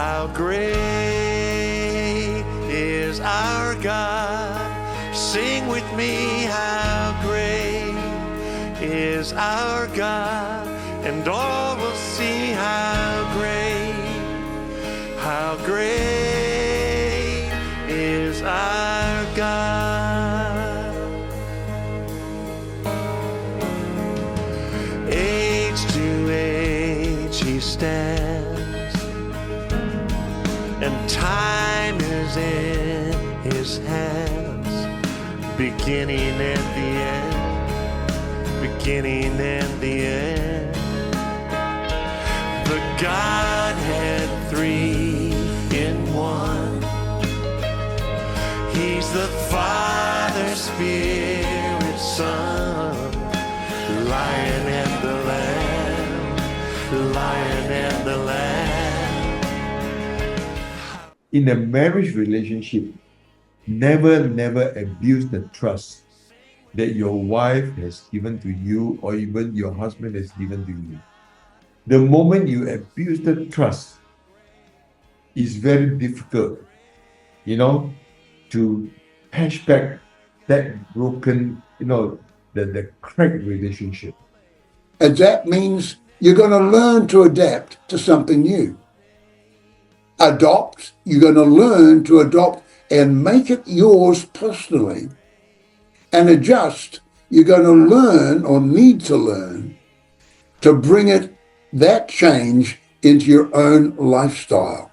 How great is our God. Sing with me, how great is our God. And all will see how great is our God. Age to age he stands, and time is in his hands. Beginning and the end, beginning and the end. The Godhead three in one. He's the Father, Spirit, Son, the Lion and the Lamb, the Lion and the Lamb. In a marriage relationship, never abuse the trust that your wife has given to you or even your husband has given to you. The moment you abuse the trust, it's very difficult, to patch back that broken, the cracked relationship. Adapt means you're going to learn to adapt to something new. Adopt, you're going to learn to adopt and make it yours personally. And adjust, you're going to learn or need to learn to bring that change into your own lifestyle.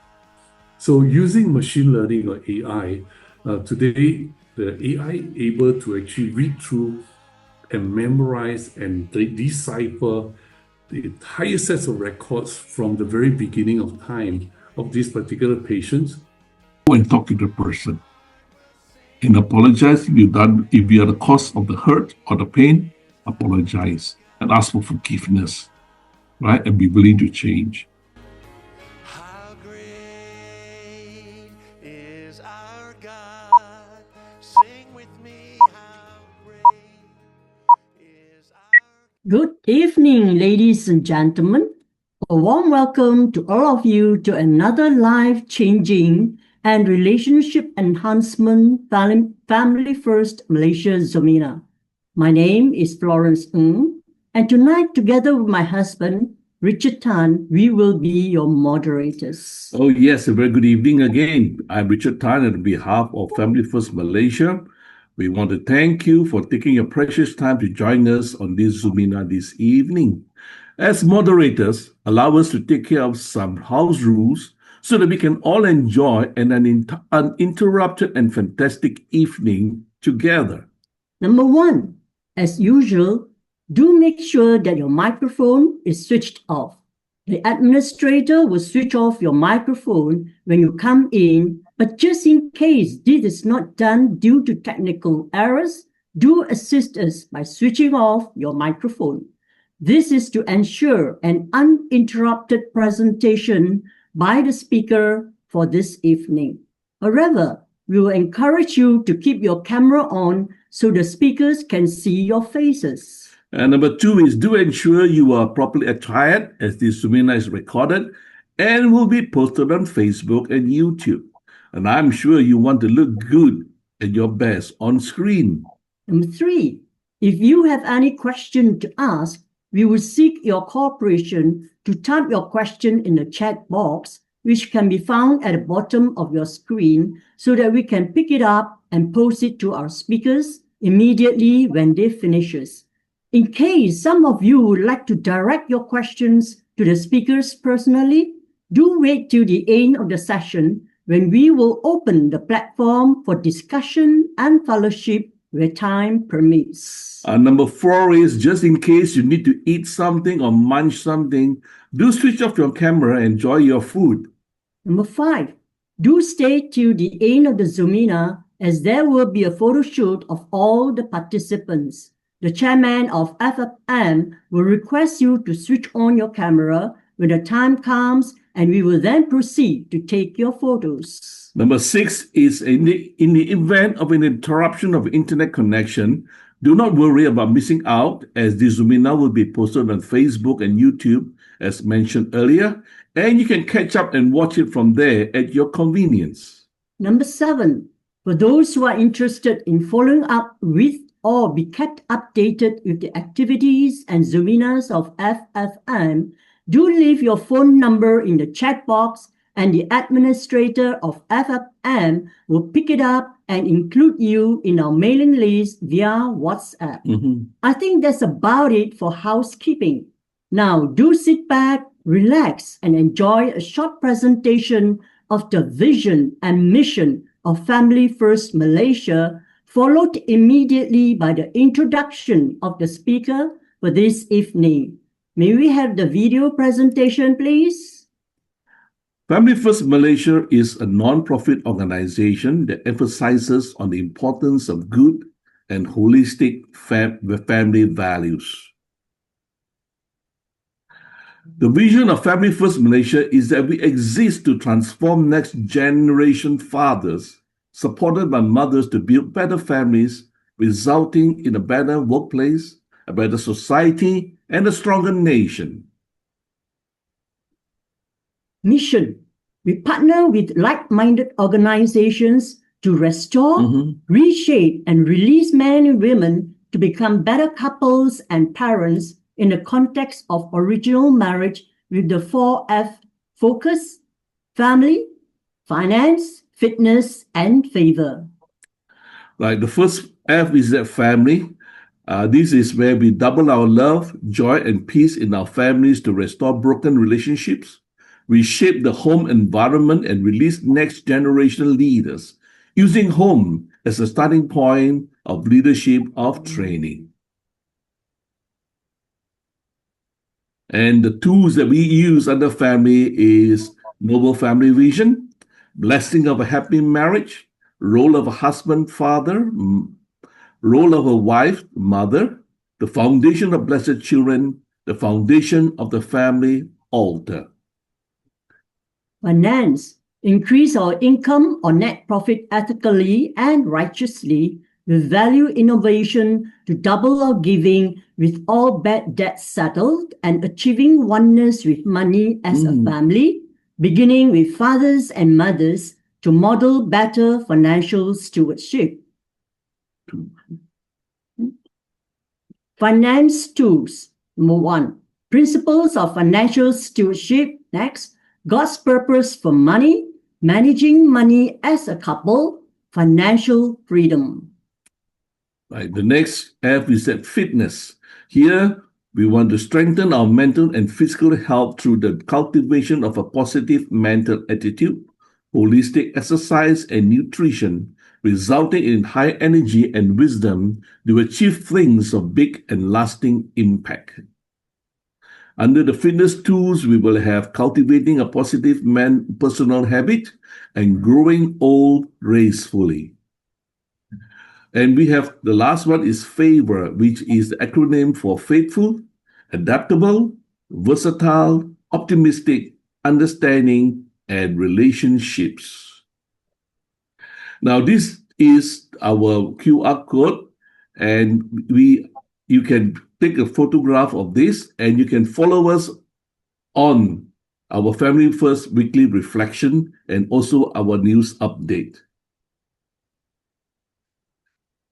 So using machine learning or AI, today the AI is able to actually read through and memorize and decipher the entire sets of records from the very beginning of time of these particular patients. When talking to the person and apologize if you are the cause of the hurt or the pain, apologize and ask for forgiveness, right? And be willing to change. How great is our God. Sing with me, how great is our Good evening, ladies and gentlemen. A warm welcome to all of you to another life-changing and relationship enhancement Family First Malaysia Zomina. My name is Florence Ng, and tonight, together with my husband, Richard Tan, we will be your moderators. Oh yes, a very good evening again. I'm Richard Tan, and on behalf of Family First Malaysia, we want to thank you for taking your precious time to join us on this Zomina this evening. As moderators, allow us to take care of some house rules so that we can all enjoy an uninterrupted and fantastic evening together. Number one, as usual, do make sure that your microphone is switched off. The administrator will switch off your microphone when you come in, but just in case this is not done due to technical errors, do assist us by switching off your microphone. This is to ensure an uninterrupted presentation by the speaker for this evening. However, we will encourage you to keep your camera on so the speakers can see your faces. And number two is do ensure you are properly attired as this seminar is recorded and will be posted on Facebook and YouTube. And I'm sure you want to look good at your best on screen. Number three, if you have any question to ask, we will seek your cooperation to type your question in the chat box, which can be found at the bottom of your screen, so that we can pick it up and post it to our speakers immediately when they finish. In case some of you would like to direct your questions to the speakers personally, do wait till the end of the session when we will open the platform for discussion and fellowship where time permits. Number four is just in case you need to eat something or munch something, do switch off your camera and enjoy your food. Number five, do stay till the end of the Zomina, as there will be a photo shoot of all the participants. The chairman of FFM will request you to switch on your camera when the time comes, and we will then proceed to take your photos. Number six is in the event of an interruption of internet connection, Do not worry about missing out, as this webinar will be posted on Facebook and YouTube, as mentioned earlier, and you can catch up and watch it from there at your convenience. Number 7, for those who are interested in following up with or be kept updated with the activities and webinars of FFM, do leave your phone number in the chat box and the administrator of FFM will pick it up and include you in our mailing list via WhatsApp. I think that's about it for housekeeping. Now, do sit back, relax, and enjoy a short presentation of the vision and mission of Family First Malaysia, followed immediately by the introduction of the speaker for this evening. May we have the video presentation, please? Family First Malaysia is a non-profit organization that emphasizes on the importance of good and holistic family values. The vision of Family First Malaysia is that we exist to transform next generation fathers, supported by mothers, to build better families, resulting in a better workplace, a better society, and a stronger nation. Mission. We partner with like-minded organizations to restore, reshape, and release men and women to become better couples and parents in the context of original marriage with the 4F: focus, family, finance, fitness, and favor. Like the first F is that family. This is where we double our love, joy, and peace in our families to restore broken relationships. We shape the home environment and release next generation leaders, using home as a starting point of leadership of training. And the tools that we use under family is Noble Family Vision, Blessing of a Happy Marriage, Role of a Husband, Father, Role of a Wife, Mother, the Foundation of Blessed Children, the Foundation of the Family Altar. Finance. Increase our income or net profit ethically and righteously with value innovation to double our giving with all bad debts settled and achieving oneness with money as a family, beginning with fathers and mothers to model better financial stewardship. Finance tools. Number 1, principles of financial stewardship. Next, God's purpose for money, managing money as a couple, financial freedom. Right. The next F is that fitness. Here, we want to strengthen our mental and physical health through the cultivation of a positive mental attitude, holistic exercise, and nutrition, resulting in high energy and wisdom to achieve things of big and lasting impact. Under the fitness tools, we will have cultivating a positive personal habit and growing old gracefully. And we have the last one is favor, which is the acronym for faithful, adaptable, versatile, optimistic, understanding, and relationships. Now, this is our QR code, and you can take a photograph of this, and you can follow us on our Family First weekly reflection and also our news update.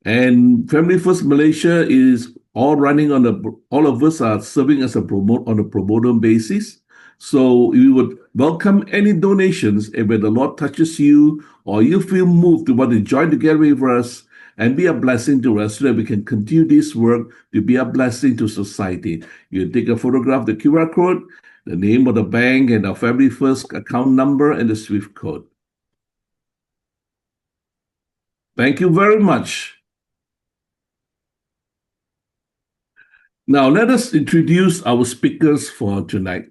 And Family First Malaysia is all running on all of us are serving as on a pro bono basis. So we would welcome any donations, and when the Lord touches you or you feel moved to want to join together with us and be a blessing to us so that we can continue this work to be a blessing to society. You take a photograph, the QR code, the name of the bank, and our Family First account number, and the SWIFT code. Thank you very much. Now, let us introduce our speakers for tonight.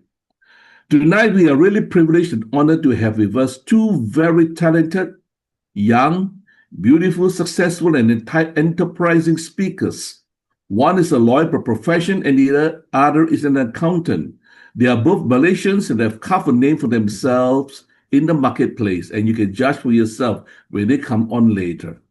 Tonight, we are really privileged and honored to have with us two very talented, young, beautiful, successful, and enterprising speakers. One is a lawyer by profession, and the other is an accountant. They are both Malaysians and have carved a name for themselves in the marketplace, and you can judge for yourself when they come on later.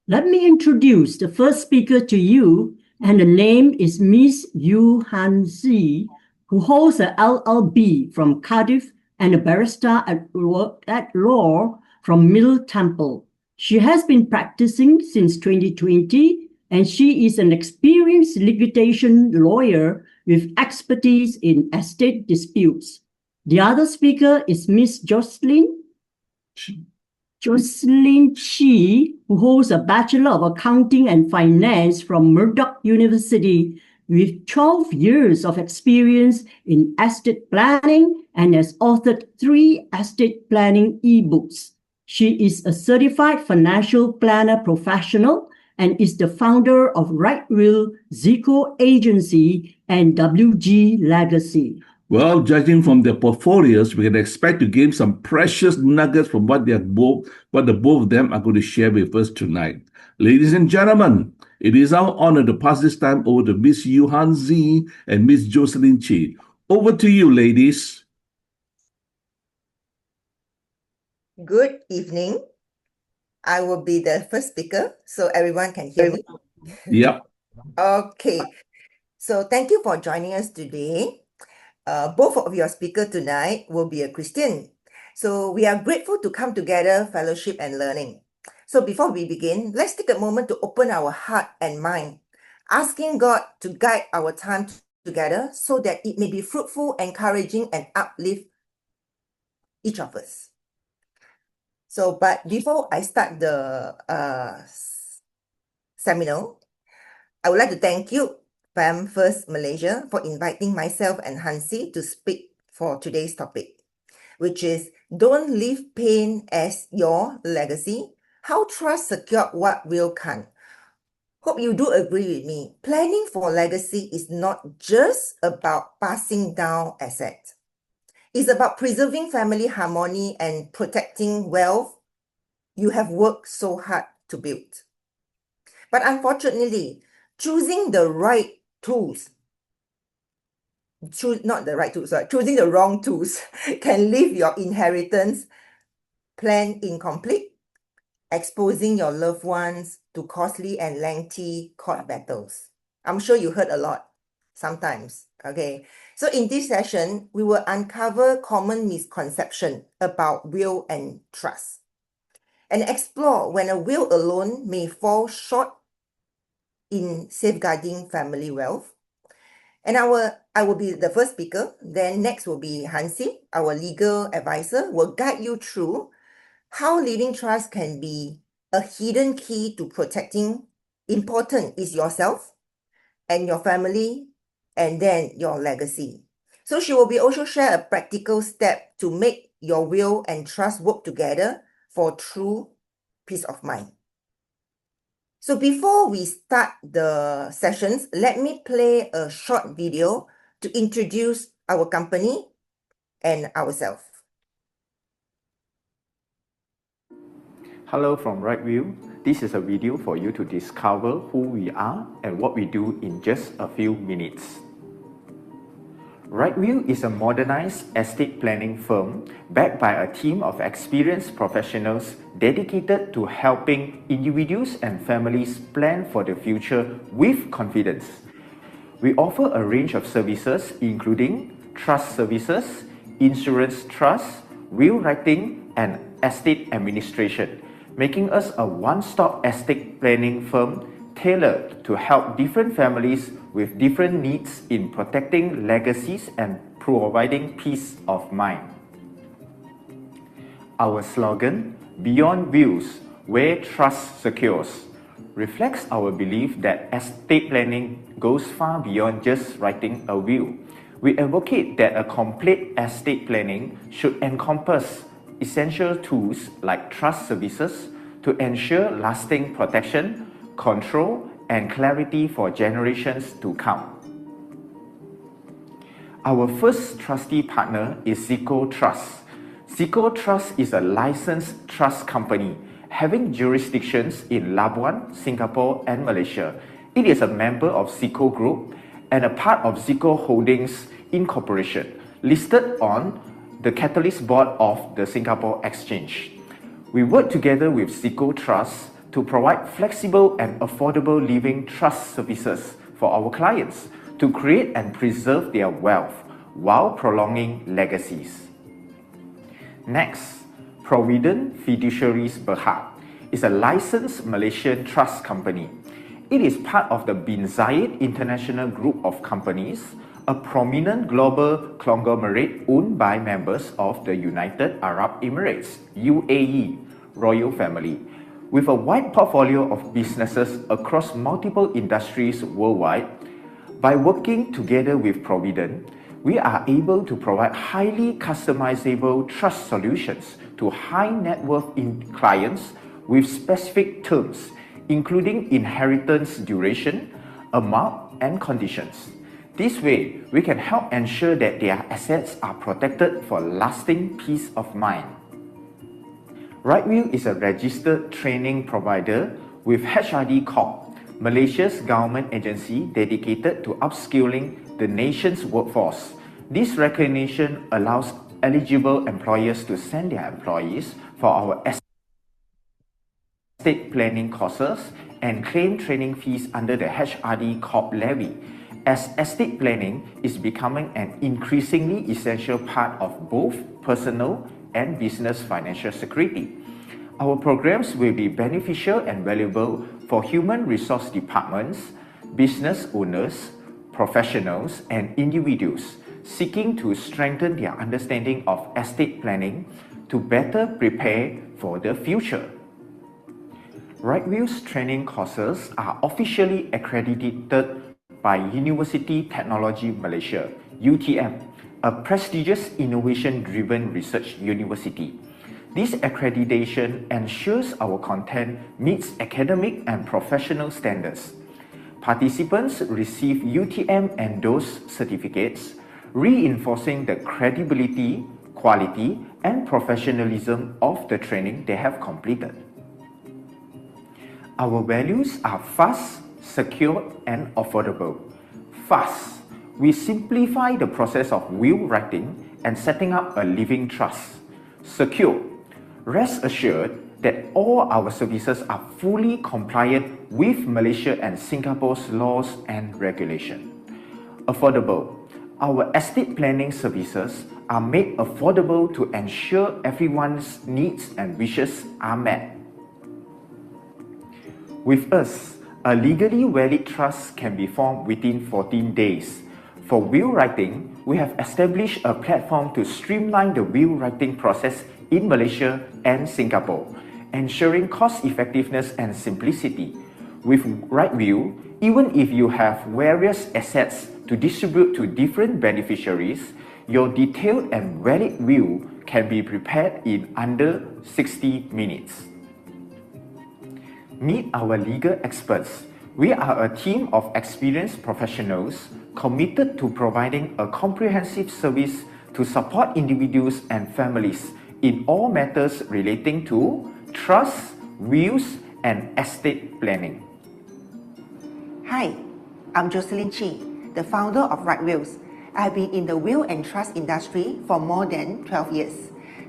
Let me introduce the first speaker to you, and the name is Miss Yu Han Zi, who holds a LLB from Cardiff and a barrister at law from Middle Temple. She has been practicing since 2020, and she is an experienced litigation lawyer with expertise in estate disputes. The other speaker is Miss Jocelline Chee, who holds a Bachelor of Accounting and Finance from Murdoch University with 12 years of experience in estate planning and has authored 3 estate planning ebooks. She is a certified financial planner professional and is the founder of Right Will, Zico Agency, and WG Legacy. Well, judging from their portfolios, we can expect to gain some precious nuggets from what the both of them are going to share with us tonight. Ladies and gentlemen, it is our honor to pass this time over to Miss Yu Han Zi and Miss Jocelline Chee. Over to you, ladies. Good evening. I will be the first speaker so everyone can hear me. Yep. Okay. So thank you for joining us today. Both of your speakers tonight will be a Christian. So we are grateful to come together, fellowship and learning. So before we begin, let's take a moment to open our heart and mind, asking God to guide our time together so that it may be fruitful, encouraging and uplift each of us. So, but before I start the seminar, I would like to thank you, Fam First Malaysia, for inviting myself and Hansi to speak for today's topic, which is Don't Leave Pain as Your Legacy, How Trust Secure What Will Can. Hope you do agree with me. Planning for legacy is not just about passing down assets. It's about preserving family harmony and protecting wealth you have worked so hard to build. But unfortunately, choosing the right tools, choosing the wrong tools can leave your inheritance plan incomplete, exposing your loved ones to costly and lengthy court battles. I'm sure you heard a lot sometimes, okay? So in this session, we will uncover common misconceptions about will and trust and explore when a will alone may fall short in safeguarding family wealth. And I will be the first speaker. Then next will be Hansi, our legal advisor, will guide you through how living trust can be a hidden key to protecting. Important is yourself and your family, and then your legacy. So she will be also share a practical step to make your will and trust work together for true peace of mind. So before we start the sessions, let me play a short video to introduce our company and ourselves. Hello from Right View. This is a video for you to discover who we are and what we do in just a few minutes. Rightwheel is a modernized estate planning firm backed by a team of experienced professionals dedicated to helping individuals and families plan for the future with confidence. We offer a range of services including trust services, insurance trust, will writing, and estate administration, making us a one-stop estate planning firm tailored to help different families with different needs in protecting legacies and providing peace of mind. Our slogan, Beyond Wills, Where Trust Secures, reflects our belief that estate planning goes far beyond just writing a will. We advocate that a complete estate planning should encompass essential tools like trust services to ensure lasting protection, control, and clarity for generations to come. Our first trustee partner is Zico Trust. Zico Trust is a licensed trust company having jurisdictions in Labuan, Singapore, and Malaysia. It is a member of Zico Group and a part of Zico Holdings Incorporation, listed on the Catalyst Board of the Singapore Exchange. We work together with Zico Trust to to provide flexible and affordable living trust services for our clients to create and preserve their wealth while prolonging legacies. Next, Provident Fiduciaries Berhad is a licensed Malaysian trust company. It is part of the Bin Zayed International Group of Companies, a prominent global conglomerate owned by members of the United Arab Emirates (UAE) royal family, with a wide portfolio of businesses across multiple industries worldwide. By working together with Provident, we are able to provide highly customizable trust solutions to high net worth clients with specific terms, including inheritance duration, amount, and conditions. This way, we can help ensure that their assets are protected for lasting peace of mind. RightView is a registered training provider with HRD Corp, Malaysia's government agency dedicated to upskilling the nation's workforce. This recognition allows eligible employers to send their employees for our estate planning courses and claim training fees under the HRD Corp levy, as estate planning is becoming an increasingly essential part of both personal and business financial security. Our programs will be beneficial and valuable for human resource departments, business owners, professionals, and individuals seeking to strengthen their understanding of estate planning to better prepare for the future. RightView's training courses are officially accredited by University Technology Malaysia, UTM, a prestigious innovation-driven research university. This accreditation ensures our content meets academic and professional standards. Participants receive UTM-endorsed certificates, reinforcing the credibility, quality, and professionalism of the training they have completed. Our values are fast, secure, and affordable. Fast. We simplify the process of will writing and setting up a living trust. Secure. Rest assured that all our services are fully compliant with Malaysia and Singapore's laws and regulation. Affordable. Our estate planning services are made affordable to ensure everyone's needs and wishes are met. With us, a legally valid trust can be formed within 14 days. For will writing, we have established a platform to streamline the will writing process in Malaysia and Singapore, ensuring cost effectiveness and simplicity. With RightView, even if you have various assets to distribute to different beneficiaries, your detailed and valid will can be prepared in under 60 minutes. Meet our legal experts. We are a team of experienced professionals committed to providing a comprehensive service to support individuals and families in all matters relating to trust, wills, and estate planning. Hi, I'm Jocelline Chee, the founder of RightWills. I've been in the will and trust industry for more than 12 years,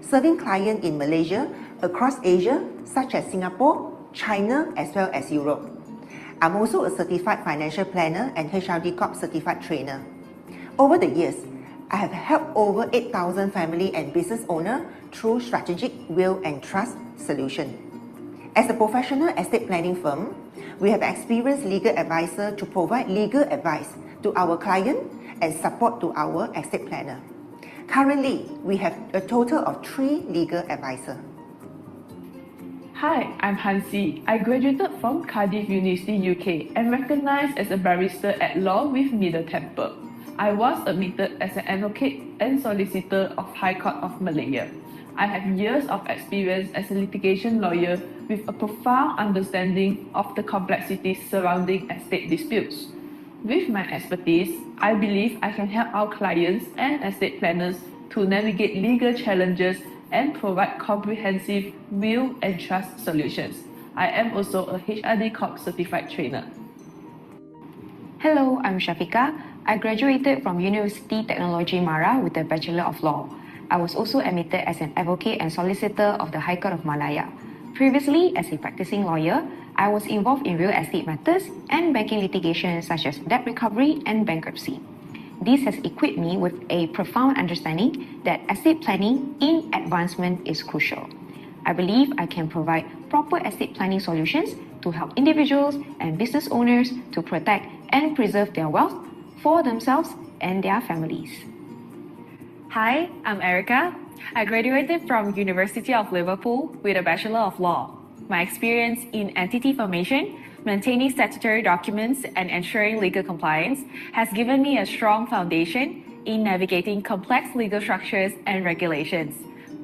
serving clients in Malaysia, across Asia, such as Singapore, China, as well as Europe. I'm also a certified financial planner and HRD Corp certified trainer. Over the years, I have helped over 8,000 family and business owners through strategic will and trust solution. As a professional estate planning firm, we have experienced legal advisor to provide legal advice to our client and support to our estate planner. Currently, we have a total of 3 legal advisors. Hi, I'm Hansi. I graduated from Cardiff University, UK and recognized as a barrister at law with Middle Temple. I was admitted as an advocate and solicitor of High Court of Malaya. I have years of experience as a litigation lawyer with a profound understanding of the complexities surrounding estate disputes. With my expertise, I believe I can help our clients and estate planners to navigate legal challenges and provide comprehensive will and trust solutions. I am also a HRD Corp certified trainer. Hello, I'm Shafika. I graduated from University Technology Mara with a Bachelor of Law. I was also admitted as an advocate and solicitor of the High Court of Malaya. Previously, as a practicing lawyer, I was involved in real estate matters and banking litigation such as debt recovery and bankruptcy. This has equipped me with a profound understanding that estate planning in advancement is crucial. I believe I can provide proper estate planning solutions to help individuals and business owners to protect and preserve their wealth for themselves and their families. Hi, I'm Erica. I graduated from University of Liverpool with a Bachelor of Law. My experience in entity formation, maintaining statutory documents, and ensuring legal compliance has given me a strong foundation in navigating complex legal structures and regulations.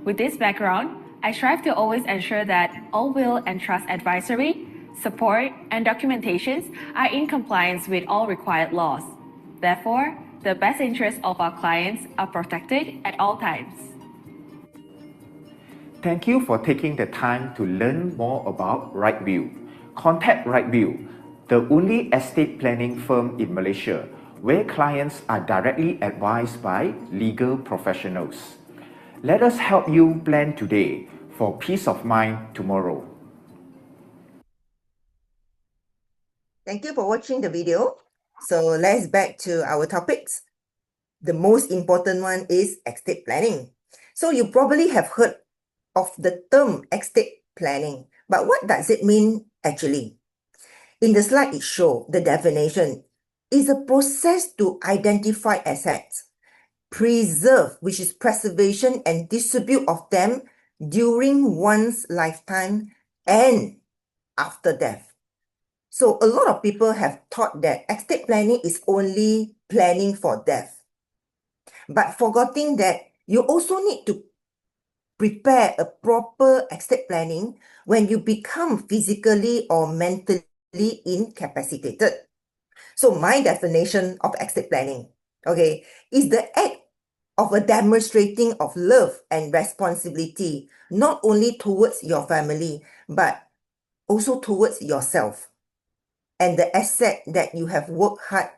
With this background, I strive to always ensure that all will and trust advisory, support, and documentations are in compliance with all required laws. Therefore, the best interests of our clients are protected at all times. Thank you for taking the time to learn more about RightView. Contact RightView, the only estate planning firm in Malaysia where clients are directly advised by legal professionals. Let us help you plan today for peace of mind tomorrow. Thank you for watching the video. So let's back to our topics. The most important one is estate planning. So you probably have heard of the term estate planning, but what does it mean actually? In the slide it shows the definition is a process to identify assets, preserve, which is preservation and distribute of them during one's lifetime and after death. So a lot of people have thought that estate planning is only planning for death, but forgetting that you also need to prepare a proper estate planning when you become physically or mentally incapacitated. So my definition of estate planning, okay, is the act of a demonstrating of love and responsibility, not only towards your family, but also towards yourself and the asset that you have worked hard,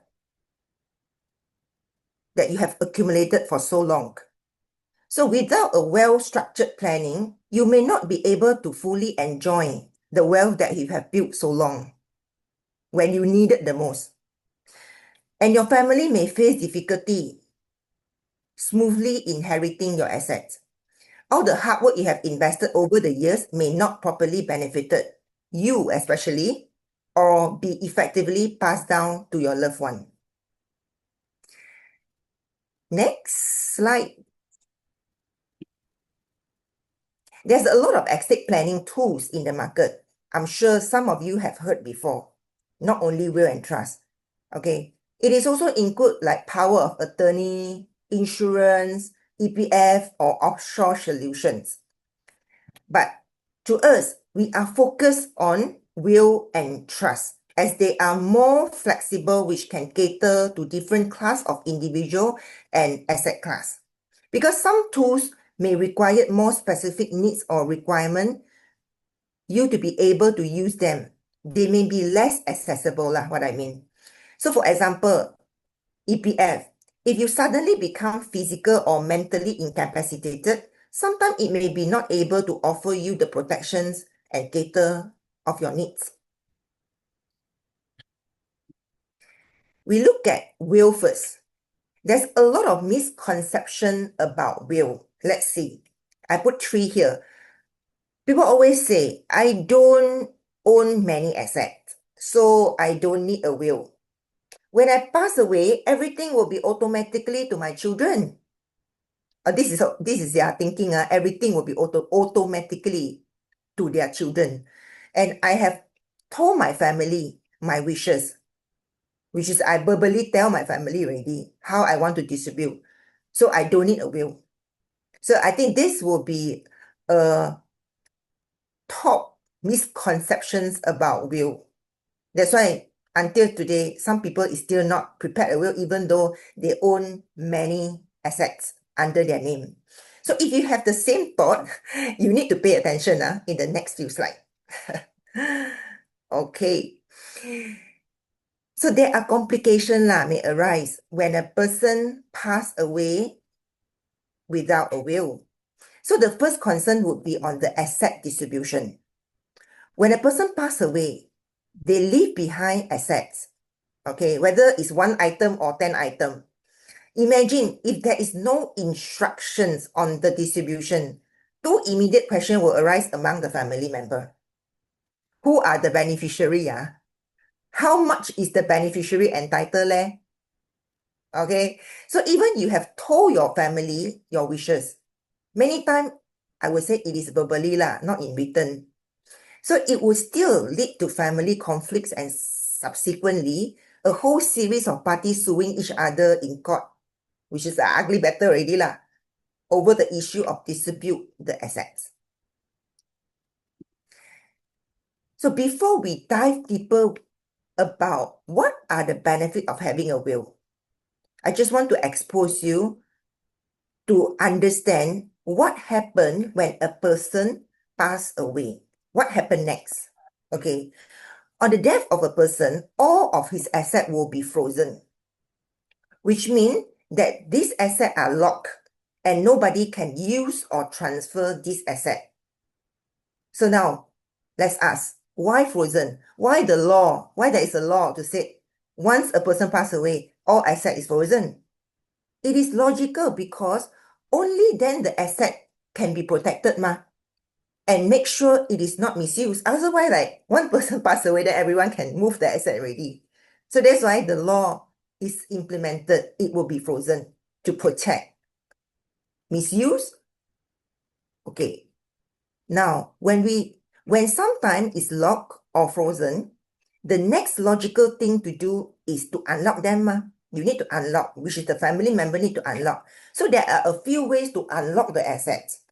that you have accumulated for so long. So without a well-structured planning, you may not be able to fully enjoy the wealth that you have built so long when you need it the most. And your family may face difficulty smoothly inheriting your assets. All the hard work you have invested over the years may not properly benefited you especially, or be effectively passed down to your loved one. Next slide. There's a lot of estate planning tools in the market. I'm sure some of you have heard before, not only will and trust. Okay, it is also include like power of attorney, insurance, EPF, or offshore solutions. But to us, we are focused on will and trust, as they are more flexible, which can cater to different class of individual and asset class. Because some tools may require more specific needs or requirement you to be able to use them. They may be less accessible, what I mean. So for example, EPF, if you suddenly become physical or mentally incapacitated, sometimes it may be not able to offer you the protections and cater of your needs. We look at will first. There's a lot of misconception about will. Let's see. I put 3 here. People always say, I don't own many assets, so I don't need a will. When I pass away, everything will be automatically to my children. This is their thinking. Everything will be automatically to their children. And I have told my family my wishes, which is I verbally tell my family already how I want to distribute. So I don't need a will. So I think this will be top misconceptions about will. That's why until today, some people is still not prepared a will, even though they own many assets under their name. So if you have the same thought, you need to pay attention in the next few slides. Okay. So there are complications may arise when a person pass away without a will. So the first concern would be on the asset distribution. when a person pass away, they leave behind assets, okay, whether it's 1 item or 10 item. Imagine if there is no instructions on the distribution, 2 immediate questions will arise among the family member. Who are the beneficiary? How much is the beneficiary entitled? Okay, so even you have told your family your wishes, many times I would say it is verbally not in written. So it will still lead to family conflicts and subsequently a whole series of parties suing each other in court, which is an ugly battle already over the issue of distribute the assets. So before we dive deeper about what are the benefits of having a will, I just want to expose you to understand what happened when a person passed away. What happened next? Okay, on the death of a person, all of his assets will be frozen, which means that these assets are locked and nobody can use or transfer this asset. So now, let's ask, why frozen? Why the law? Why there is a law to say once a person passes away, all asset is frozen? It is logical because only then the asset can be protected and make sure it is not misused. Otherwise, like one person pass away, then everyone can move the asset already. So that's why the law is implemented. It will be frozen to protect. Misuse? Okay. Now, when sometime is locked or frozen, the next logical thing to do is to unlock them. You need to unlock, which is the family member need to unlock. So there are a few ways to unlock the assets.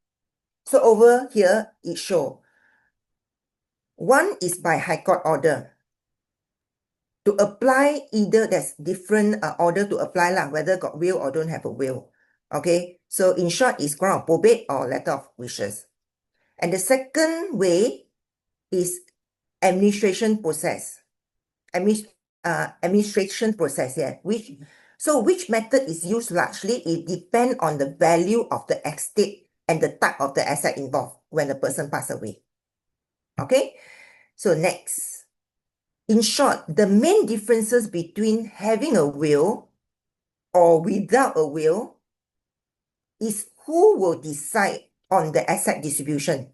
So over here, it shows. One is by High Court order. To apply, either there's different order to apply whether got will or don't have a will. Okay, so in short, it's grant of probate or letter of wishes. And the second way is administration process. Administration process, which method is used largely, it depends on the value of the estate and the type of the asset involved when the person passes away. Okay, so next. In short, the main differences between having a will or without a will is who will decide on the asset distribution.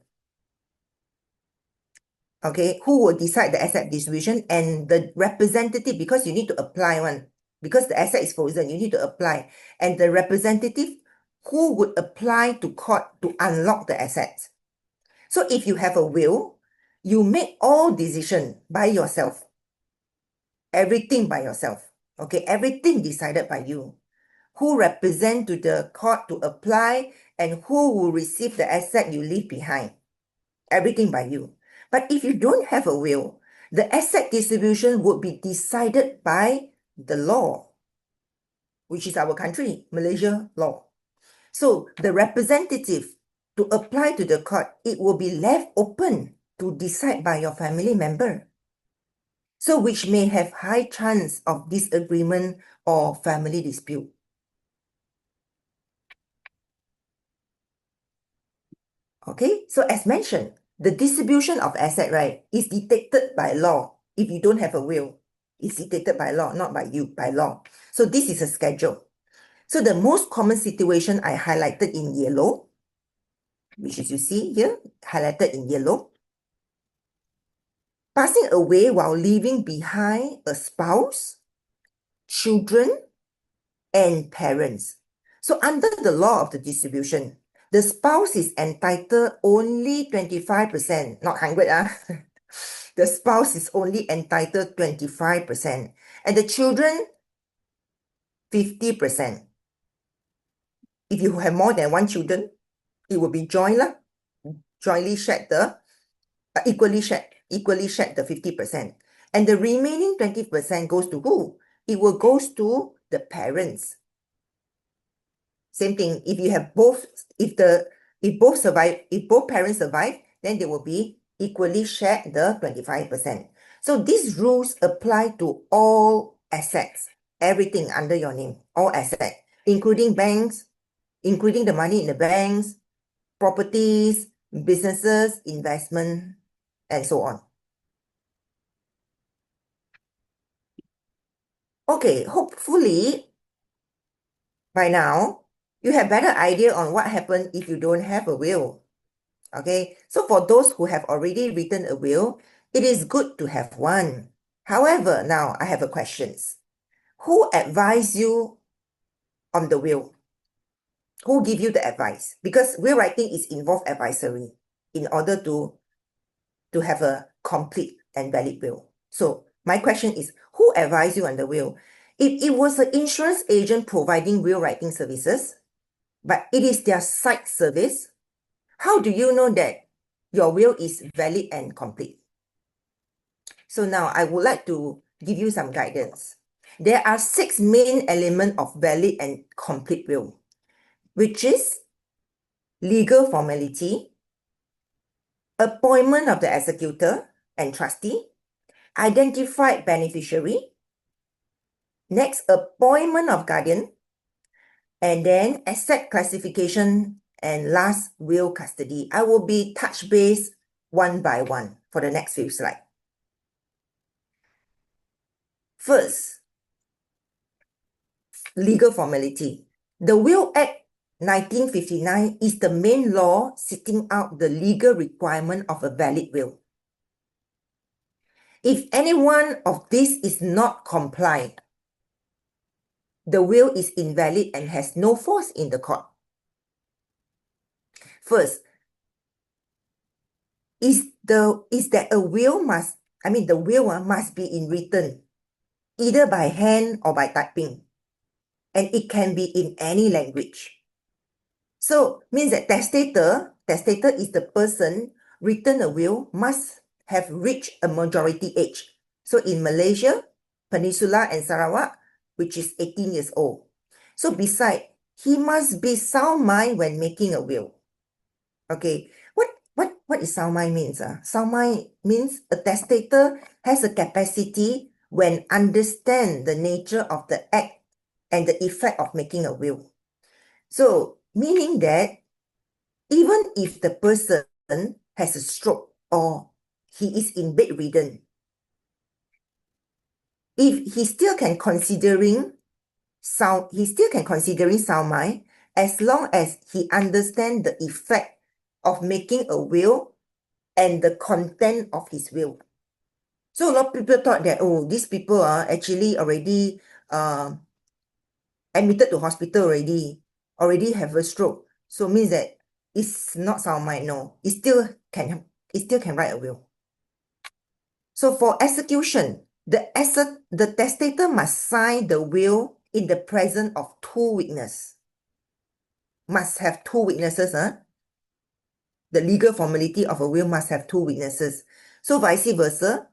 Okay, who will decide the asset distribution and the representative, because you need to apply one. Because the asset is frozen, you need to apply. And the representative who would apply to court to unlock the assets. So if you have a will, you make all decisions by yourself. Everything by yourself. Okay, everything decided by you. Who represent to the court to apply and who will receive the asset you leave behind. Everything by you. But if you don't have a will, the asset distribution would be decided by the law, which is our country, Malaysia law. So the representative to apply to the court, it will be left open to decide by your family member. So which may have high chance of disagreement or family dispute. Okay, so as mentioned, the distribution of asset, is dictated by law. If you don't have a will, it's dictated by law, not by you, by law. So this is a schedule. So the most common situation I highlighted in yellow, which is you see here, highlighted in yellow. Passing away while leaving behind a spouse, children, and parents. So under the law of the distribution, the spouse is entitled only 25%, not 100. The spouse is only entitled 25%. And the children, 50%. If you have more than one children, it will be jointly shared equally shared the 50%. And the remaining 20% goes to who? It will goes to the parents. Same thing, if you have both, if both parents survive, then they will be equally shared the 25%. So these rules apply to all assets, everything under your name, all assets, including banks, including the money in the banks, properties, businesses, investment, and so on. Okay, hopefully by now you have better idea on what happens if you don't have a will. Okay, so for those who have already written a will, it is good to have one. However, now I have a question. Who advised you on the will? Who give you the advice? Because will writing is involved advisory in order to have a complete and valid will. So my question is, who advised you on the will? If it was an insurance agent providing will writing services, but it is their side service, how do you know that your will is valid and complete? So now I would like to give you some guidance. There are 6 main elements of valid and complete will, which is legal formality, appointment of the executor and trustee, identified beneficiary, next appointment of guardian, and then asset classification, and last will custody. I will be touch base one by one for the next few slides. First, legal formality. The Will Act 1959 is the main law setting out the legal requirement of a valid will. If any one of these is not complied, the will is invalid and has no force in the court. First, the will must be in written, either by hand or by typing, and it can be in any language. So means that testator is the person written a will must have reached a majority age. So in Malaysia, Peninsula and Sarawak, which is 18 years old. So beside, he must be sound mind when making a will. Okay, what is sound mind means? Sound mind means a testator has a capacity when understand the nature of the act and the effect of making a will. So meaning that even if the person has a stroke or he is in bedridden, if he still can considering sound mind as long as he understands the effect of making a will and the content of his will. So a lot of people thought that, oh, these people are actually already admitted to hospital already have a stroke. So means that it's not sound mind, no. It still can write a will. So for execution, the testator must sign the will in the presence of 2 witnesses. Must have 2 witnesses, The legal formality of a will must have 2 witnesses. So vice versa,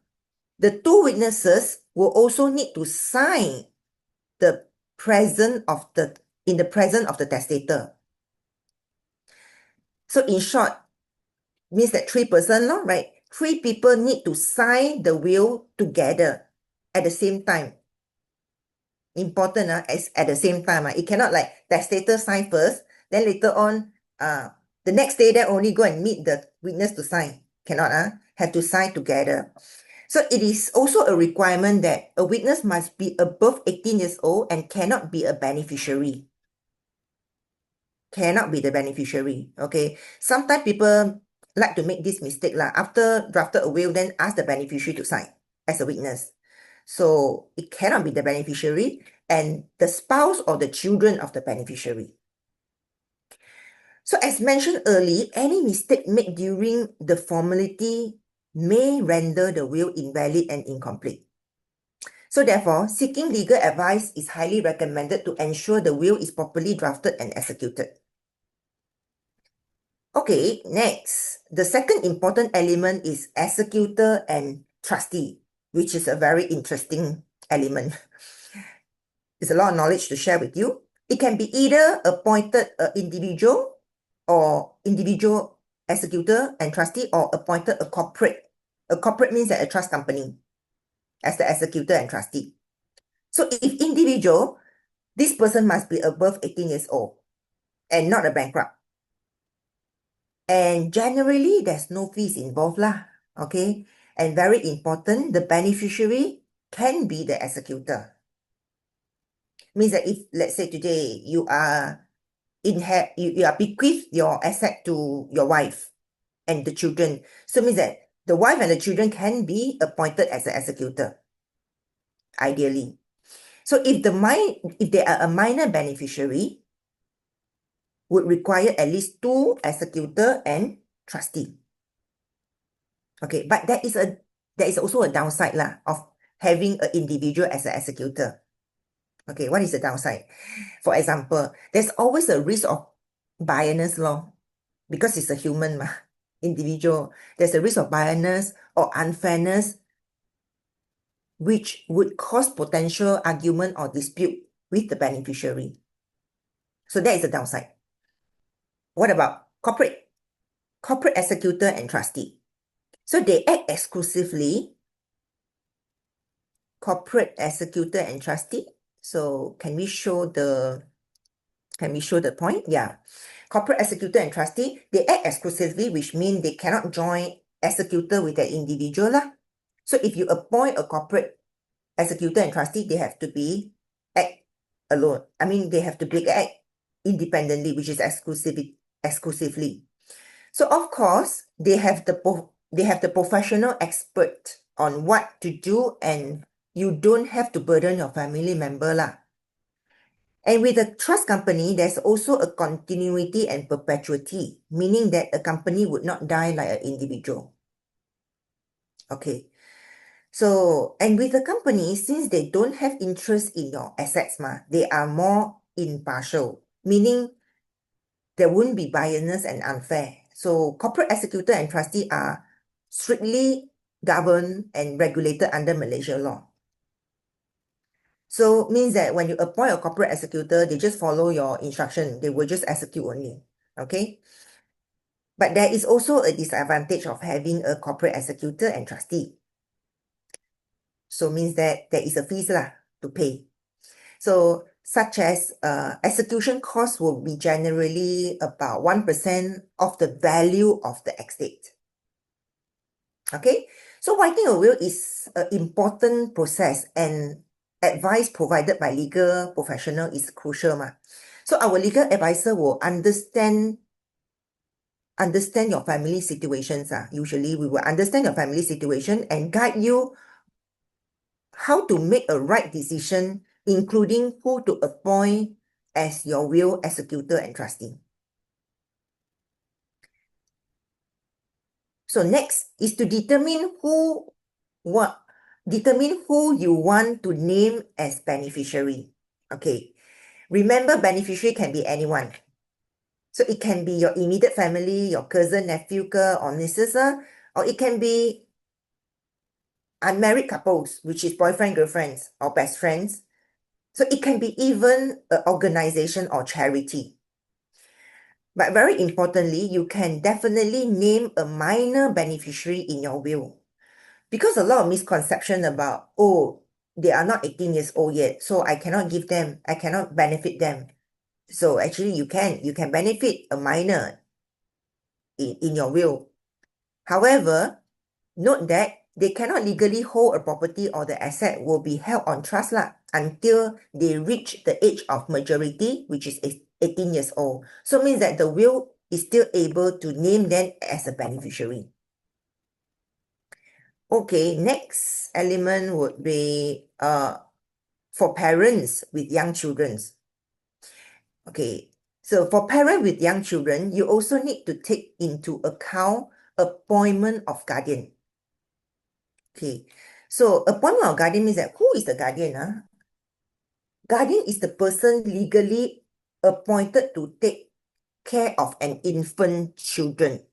the 2 witnesses will also need to sign in the presence of the testator. So in short, means that 3 persons, right? 3 people need to sign the will together at the same time. Important as at the same time. It cannot like testator sign first, then later on, the next day then only go and meet the witness to sign. Cannot, have to sign together. So it is also a requirement that a witness must be above 18 years old and cannot be a beneficiary. Cannot be the beneficiary, okay? Sometimes people like to make this mistake after drafted a will, then ask the beneficiary to sign as a witness. So it cannot be the beneficiary and the spouse or the children of the beneficiary. So as mentioned earlier, any mistake made during the formality may render the will invalid and incomplete. So therefore, seeking legal advice is highly recommended to ensure the will is properly drafted and executed. Okay, next, the second important element is executor and trustee, which is a very interesting element. It's a lot of knowledge to share with you. It can be either appointed individual or individual executor and trustee, or appointed a corporate. A corporate means that a trust company as the executor and trustee. So if individual, this person must be above 18 years old and not a bankrupt. And generally, there's no fees involved Okay, and very important, the beneficiary can be the executor. Means that if, let's say today, you are you are bequeath your asset to your wife and the children. So means that the wife and the children can be appointed as an executor, ideally. So if they are a minor beneficiary, would require at least 2 executor and trustee. Okay, but there is also a downside lah of having an individual as an executor. Okay, what is the downside? For example, there's always a risk of biasness law because it's a human individual. There's a risk of biasness or unfairness which would cause potential argument or dispute with the beneficiary. So that is the downside. What about corporate executor and trustee? So they act exclusively, corporate executor and trustee. So can we show the point? Yeah. Corporate executor and trustee, they act exclusively, which means they cannot join executor with an individual lah. So if you appoint a corporate executor and trustee, they have to be act alone. I mean, they have to be act independently, which is exclusively. So of course, they have the professional expert on what to do, and you don't have to burden your family member lah. And with a trust company, there's also a continuity and perpetuity, meaning that a company would not die like an individual. Okay. So, and with the company, since they don't have interest in your assets, they are more impartial, meaning there wouldn't be biasness and unfair. So corporate executor and trustee are strictly governed and regulated under Malaysia law. So means that when you appoint a corporate executor, they just follow your instruction. They will just execute only. Okay. But there is also a disadvantage of having a corporate executor and trustee. So means that there is a fees to pay. So such as execution costs will be generally about 1% of the value of the estate. Okay, so writing a will is an important process, and advice provided by legal professional is crucial. So our legal advisor will understand your family situations. Usually we will understand your family situation and guide you how to make a right decision, including who to appoint as your will executor and trustee. So next is to determine who you want to name as beneficiary. Okay, remember, beneficiary can be anyone. So it can be your immediate family, your cousin, nephew, or nieces, or it can be unmarried couples, which is boyfriend, girlfriends, or best friends. So it can be even an organization or charity. But very importantly, you can definitely name a minor beneficiary in your will. Because a lot of misconception about, oh, they are not 18 years old yet, so I cannot benefit them. So actually you can benefit a minor in your will. However, note that they cannot legally hold a property, or the asset will be held on trust until they reach the age of majority, which is 18 years old. So it means that the will is still able to name them as a beneficiary. Okay, next element would be for parents with young children. Okay, so for parents with young children, you also need to take into account appointment of guardian. Okay, so appointment of guardian means that who is the guardian? Guardian is the person legally appointed to take care of an infant children,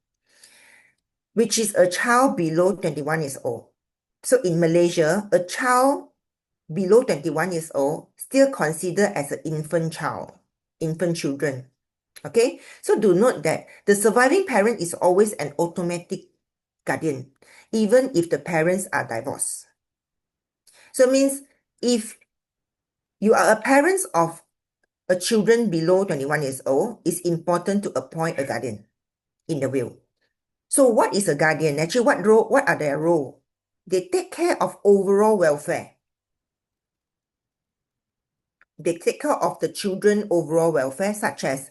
which is a child below 21 years old. So in Malaysia, a child below 21 years old still considered as an infant children. Okay, so do note that the surviving parent is always an automatic guardian, even if the parents are divorced. So it means if you are a parent of a children below 21 years old, it's important to appoint a guardian in the will. So what is a guardian? Actually, what are their role? They take care of overall welfare. They take care of the children overall welfare, such as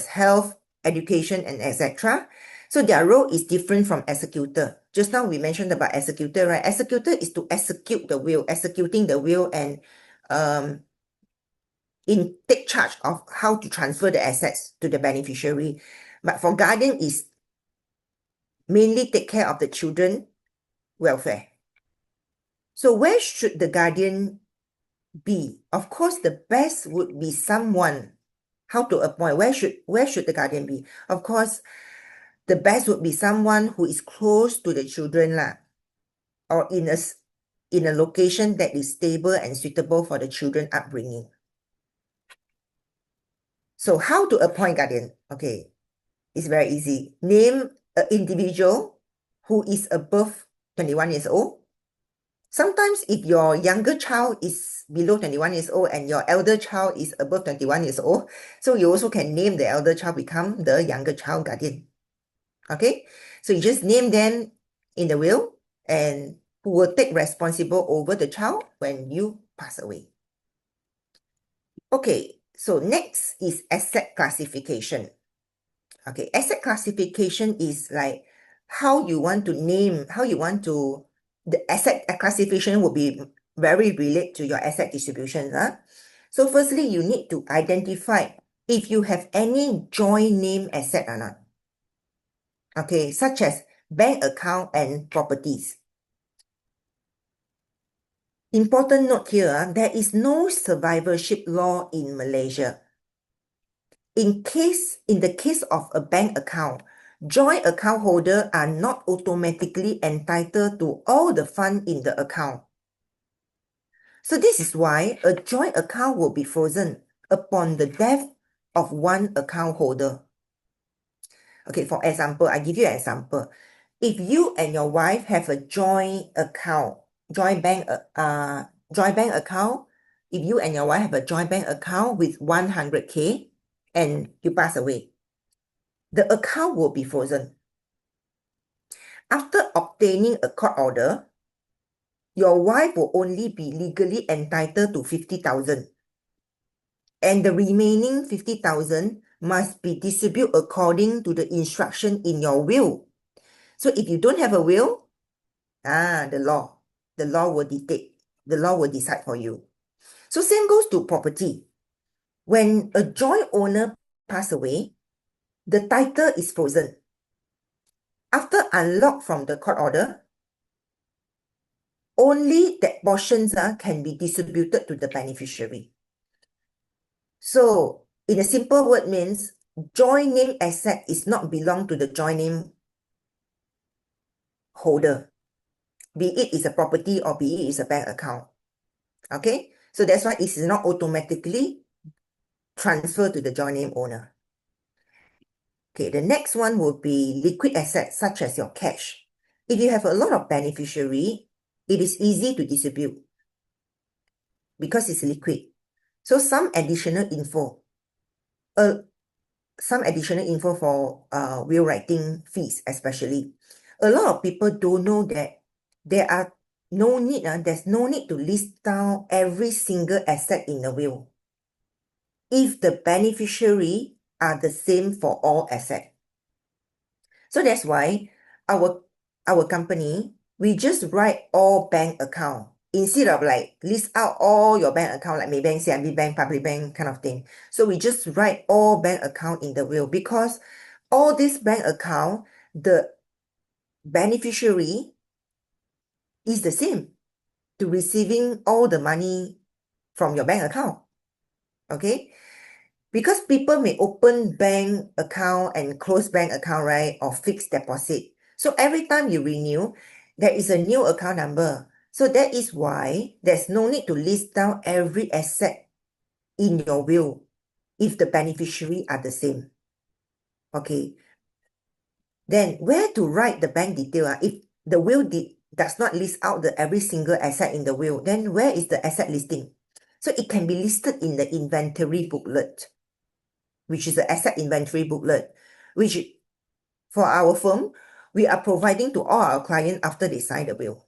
health, education, and etc. So their role is different from executor. Just now we mentioned about executor, right? Executor is to execute the will, executing the will, and take charge of how to transfer the assets to the beneficiary. But for guardian is mainly take care of the children welfare. So where should the guardian be? Of course, the best would be someone. How to appoint? Where should the guardian be? Of course, the best would be someone who is close to the children lah, or in a location that is stable and suitable for the children upbringing. So how to appoint guardian? Okay, it's very easy. Name an individual who is above 21 years old. Sometimes if your younger child is below 21 years old and your elder child is above 21 years old, so you also can name the elder child become the younger child guardian. Okay, so you just name them in the will and who will take responsible over the child when you pass away. Okay, so next is asset classification. Okay, asset classification is like how you want to name, the asset classification will be very related to your asset distribution. So firstly, you need to identify if you have any joint name asset or not. Okay, such as bank account and properties. Important note here, there is no survivorship law in Malaysia. In the case of a bank account, joint account holders are not automatically entitled to all the fund in the account. So this is why a joint account will be frozen upon the death of one account holder. Okay, for example, I give you an example. If you and your wife have a joint account, joint bank account, if you and your wife have a joint bank account with 100K and you pass away, the account will be frozen. After obtaining a court order, your wife will only be legally entitled to 50,000. And the remaining 50,000 must be distributed according to the instruction in your will. So if you don't have a will, the law will dictate, the law will decide for you. So same goes to property. When a joint owner passes away, the title is frozen. After unlocked from the court order, only that portions can be distributed to the beneficiary. So in a simple word means joint name asset is not belong to the joint name holder, be it is a property or be it is a bank account. Okay, so that's why it is not automatically transferred to the joint name owner. Okay, the next one will be liquid assets such as your cash. If you have a lot of beneficiary, it is easy to distribute because it's liquid. So some additional info for will writing fees especially. A lot of people don't know that there's no need to list down every single asset in the will if the beneficiary are the same for all assets. So that's why our company, we just write all bank account instead of like list out all your bank account like Maybank, CIMB Bank, Public Bank kind of thing. So we just write all bank account in the will because all this bank account, the beneficiary is the same to receiving all the money from your bank account. Okay? Because people may open bank account and close bank account, right? Or fixed deposit. So every time you renew, there is a new account number. So that is why there's no need to list down every asset in your will if the beneficiary are the same. Okay. Then where to write the bank detail? If the will does not list out every single asset in the will, then where is the asset listing? So it can be listed in the inventory booklet, which is the asset inventory booklet, which for our firm, we are providing to all our clients after they sign the will.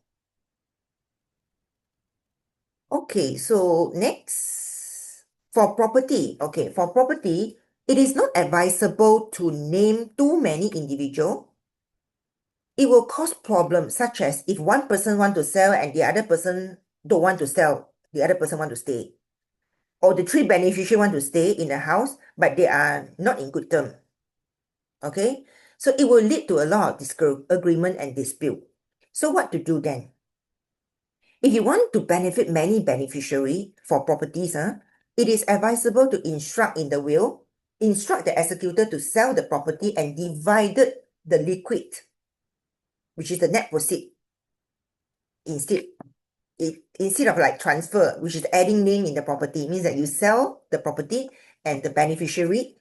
Okay, so next, for property. Okay, for property, it is not advisable to name too many individuals. It will cause problems, such as if one person want to sell and the other person don't want to sell, the other person want to stay. Or the three beneficiaries want to stay in the house, but they are not in good term. Okay, so it will lead to a lot of disagreement and dispute. So what to do then? If you want to benefit many beneficiaries for properties, it is advisable to instruct in the will, instruct the executor to sell the property and divided the liquid, which is the net proceed, instead of like transfer, which is adding name in the property, means that you sell the property and the beneficiary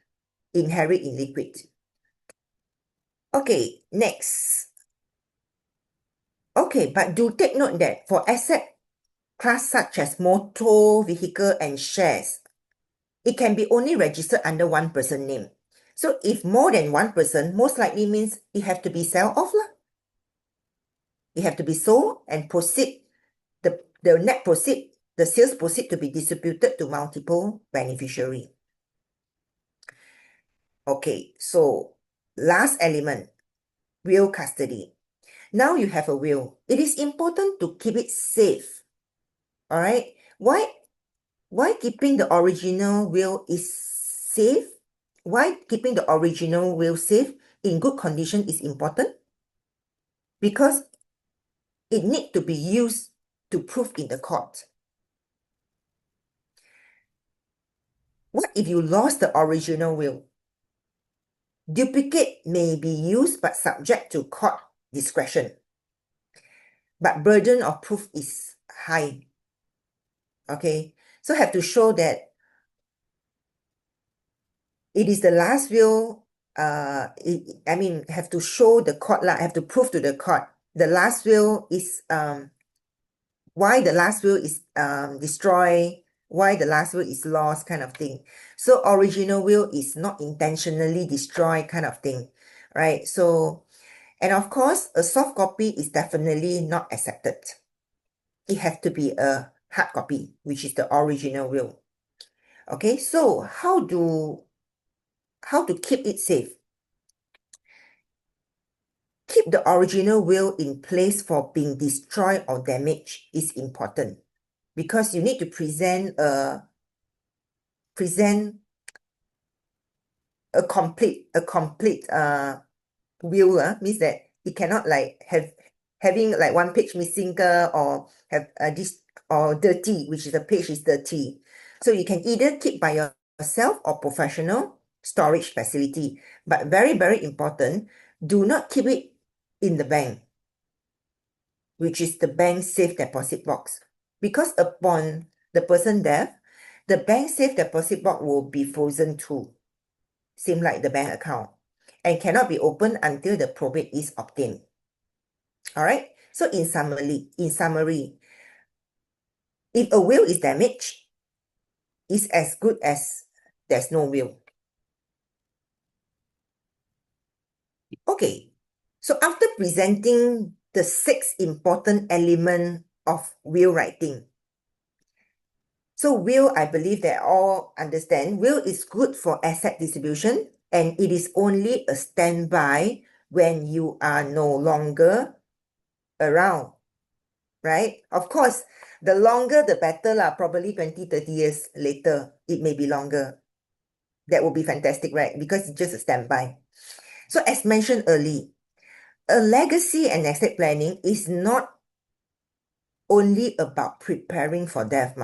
inherit in liquid. Okay, next. Okay, but do take note that for asset class such as motor, vehicle, and shares, it can be only registered under one person name. So if more than one person, most likely means it have to be sell off lah. It have to be sold and proceed, the net proceed, the sales proceed to be distributed to multiple beneficiary. Okay, so last element, will custody. Now you have a will. It is important to keep it safe. All right. Why keeping the original will is safe? Why keeping the original will safe in good condition is important? Because it need to be used to prove in the court. What if you lost the original will? Duplicate may be used but subject to court discretion. But burden of proof is high. Okay, so have to show that it is the last will, have to show the court lah, have to prove to the court the last will is, why the last will is destroyed, why the last will is lost, kind of thing. So original will is not intentionally destroyed, kind of thing, right? So, and of course, a soft copy is definitely not accepted. It has to be a hard copy, which is the original will. Okay, so how to keep it safe? Keep the original will in place for being destroyed or damaged is important, because you need to present a complete will, means that it cannot like having like one page missing or have this or dirty, which is the page is dirty. So you can either keep by yourself or professional storage facility. But very, very important, do not keep it in the bank, which is the bank safe deposit box. Because upon the person death, the bank safe deposit box will be frozen too, same like the bank account, and cannot be opened until the probate is obtained. All right. So in summary, if a will is damaged, it's as good as there's no will. Okay. So after presenting the 6 important elements of will writing, so will, I believe that all understand, will is good for asset distribution, and it is only a standby when you are no longer around, right? Of course, the longer the better lah, probably 20, 30 years later, it may be longer. That would be fantastic, right? Because it's just a standby. So as mentioned earlier, a legacy and estate planning is not only about preparing for death,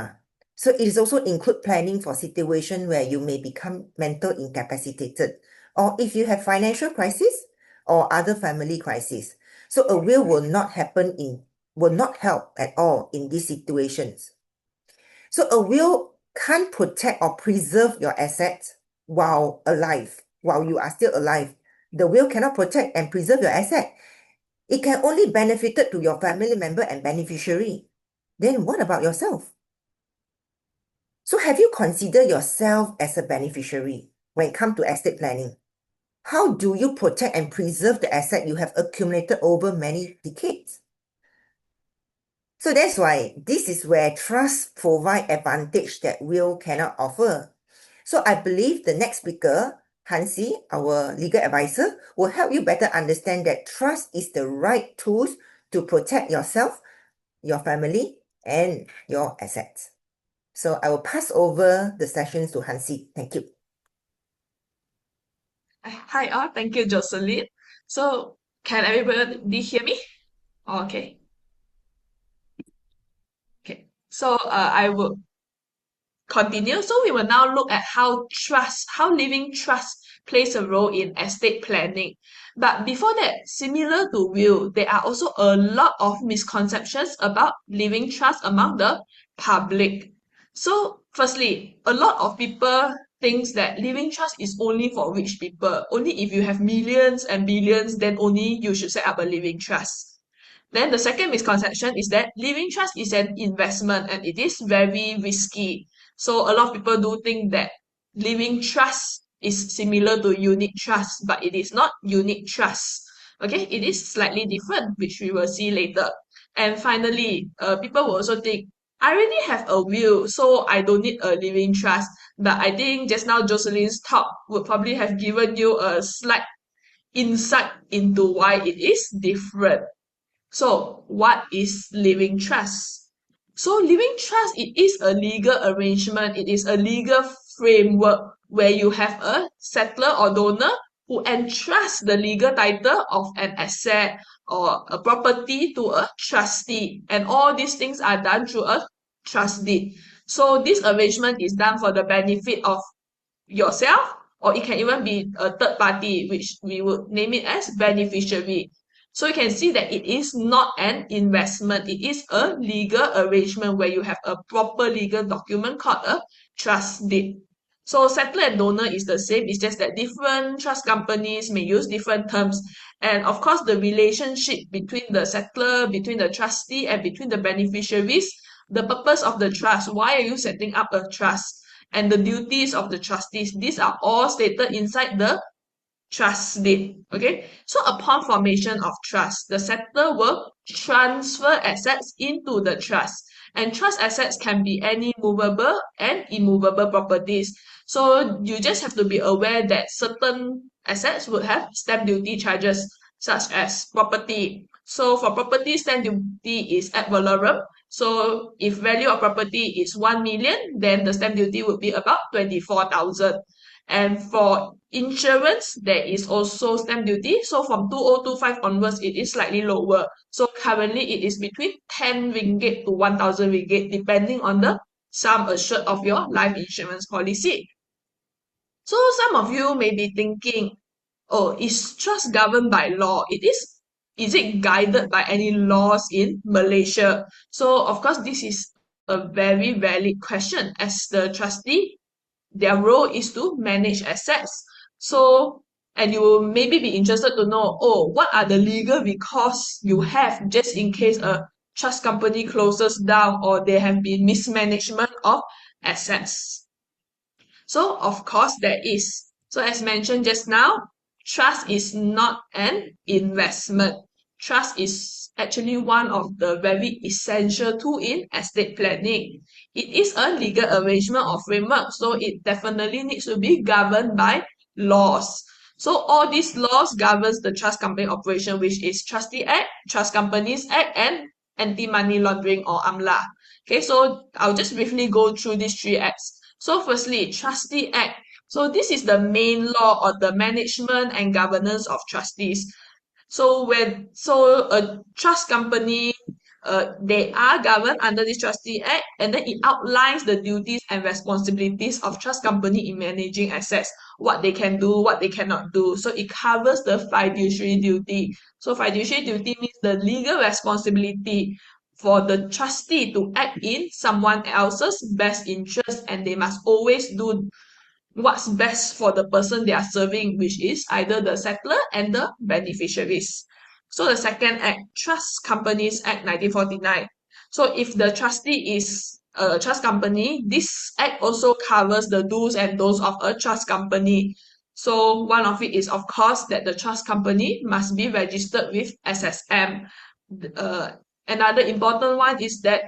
So it is also include planning for situation where you may become mental incapacitated, or if you have financial crisis or other family crisis. So a will not help at all in these situations. So a will can't protect or preserve your assets while you are still alive. The will cannot protect and preserve your asset. It can only benefit to your family member and beneficiary. Then what about yourself? So have you considered yourself as a beneficiary when it comes to estate planning? How do you protect and preserve the asset you have accumulated over many decades? So that's why this is where trust provide advantage that will cannot offer. So I believe the next speaker, Hansi, our legal advisor, will help you better understand that trust is the right tools to protect yourself, your family, and your assets. So I will pass over the sessions to Hansi. Thank you. Hi all, thank you, Jocelline. So, can everybody hear me? Okay. Okay. So, I will continue. So we will now look at how living trust plays a role in estate planning. But before that, similar to will, there are also a lot of misconceptions about living trust among the public. So firstly, a lot of people thinks that living trust is only for rich people. Only if you have millions and billions, then only you should set up a living trust. Then the second misconception is that living trust is an investment and it is very risky. So a lot of people do think that living trust is similar to unit trust, but it is not unit trust. Okay, it is slightly different, which we will see later. And finally, people will also think, I already have a will, so I don't need a living trust. But I think just now Joceline's talk would probably have given you a slight insight into why it is different. So, what is living trust? So, living trust, it is a legal arrangement, it is a legal framework where you have a settler or donor who entrusts the legal title of an asset or a property to a trustee. And all these things are done through a trust deed. So, this arrangement is done for the benefit of yourself, or it can even be a third party, which we would name it as beneficiary. So you can see that it is not an investment, it is a legal arrangement where you have a proper legal document called a trust deed. So settler and donor is the same, it's just that different trust companies may use different terms. And of course, the relationship between the settler, between the trustee, and between the beneficiaries, the purpose of the trust, why are you setting up a trust? And the duties of the trustees. These are all stated inside the trust deed. Okay, so upon formation of trust, the settler will transfer assets into the trust. And trust assets can be any movable and immovable properties. So you just have to be aware that certain assets would have stamp duty charges, such as property. So for property, stamp duty is ad valorem. So if value of property is 1 million, then the stamp duty would be about 24,000. And for insurance, there is also stamp duty. So from 2025 onwards, it is slightly lower. So currently, it is between 10 ringgit to 1,000 ringgit, depending on the sum assured of your life insurance policy. So some of you may be thinking, oh, is trust governed by law? Is it guided by any laws in Malaysia? So of course, this is a very valid question, as the trustee, their role is to manage assets. So, and you will maybe be interested to know, oh, what are the legal recourse you have just in case a trust company closes down or there have been mismanagement of assets. So, of course, there is. So, as mentioned just now, trust is not an investment. Trust is actually one of the very essential tool in estate planning. It is a legal arrangement or framework, so it definitely needs to be governed by laws. So all these laws governs the trust company operation, which is Trustee Act, Trust Companies Act, and Anti-Money Laundering or AMLA. Okay, so I'll just briefly go through these three acts. So firstly, Trustee Act. So this is the main law on the management and governance of trustees. So a trust company, they are governed under this Trustee Act, and then it outlines the duties and responsibilities of trust company in managing assets, what they can do, what they cannot do. So it covers the fiduciary duty. So fiduciary duty means the legal responsibility for the trustee to act in someone else's best interest, and they must always do what's best for the person they are serving, which is either the settler and the beneficiaries. So the second act, Trust Companies Act 1949. So if the trustee is a trust company, this act also covers the do's and don'ts of a trust company. So one of it is, of course, that the trust company must be registered with SSM. Uh, Another important one is that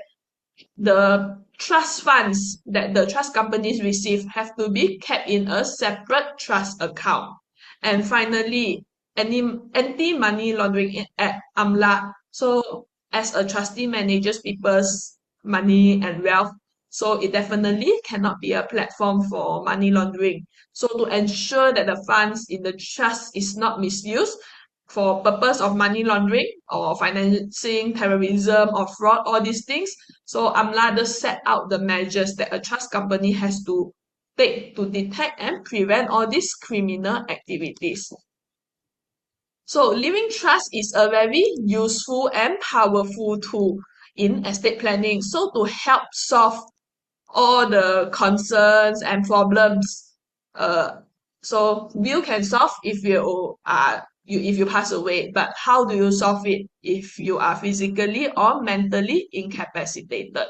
the trust funds that the trust companies receive have to be kept in a separate trust account. And finally, any anti-money laundering at AMLA. So as a trustee manages people's money and wealth, so it definitely cannot be a platform for money laundering. So to ensure that the funds in the trust is not misused for purpose of money laundering or financing terrorism or fraud, all these things, so AMLA does set out the measures that a trust company has to take to detect and prevent all these criminal activities. So living trust is a very useful and powerful tool in estate planning. So to help solve all the concerns and problems, so you can solve if if you pass away, but how do you solve it if you are physically or mentally incapacitated?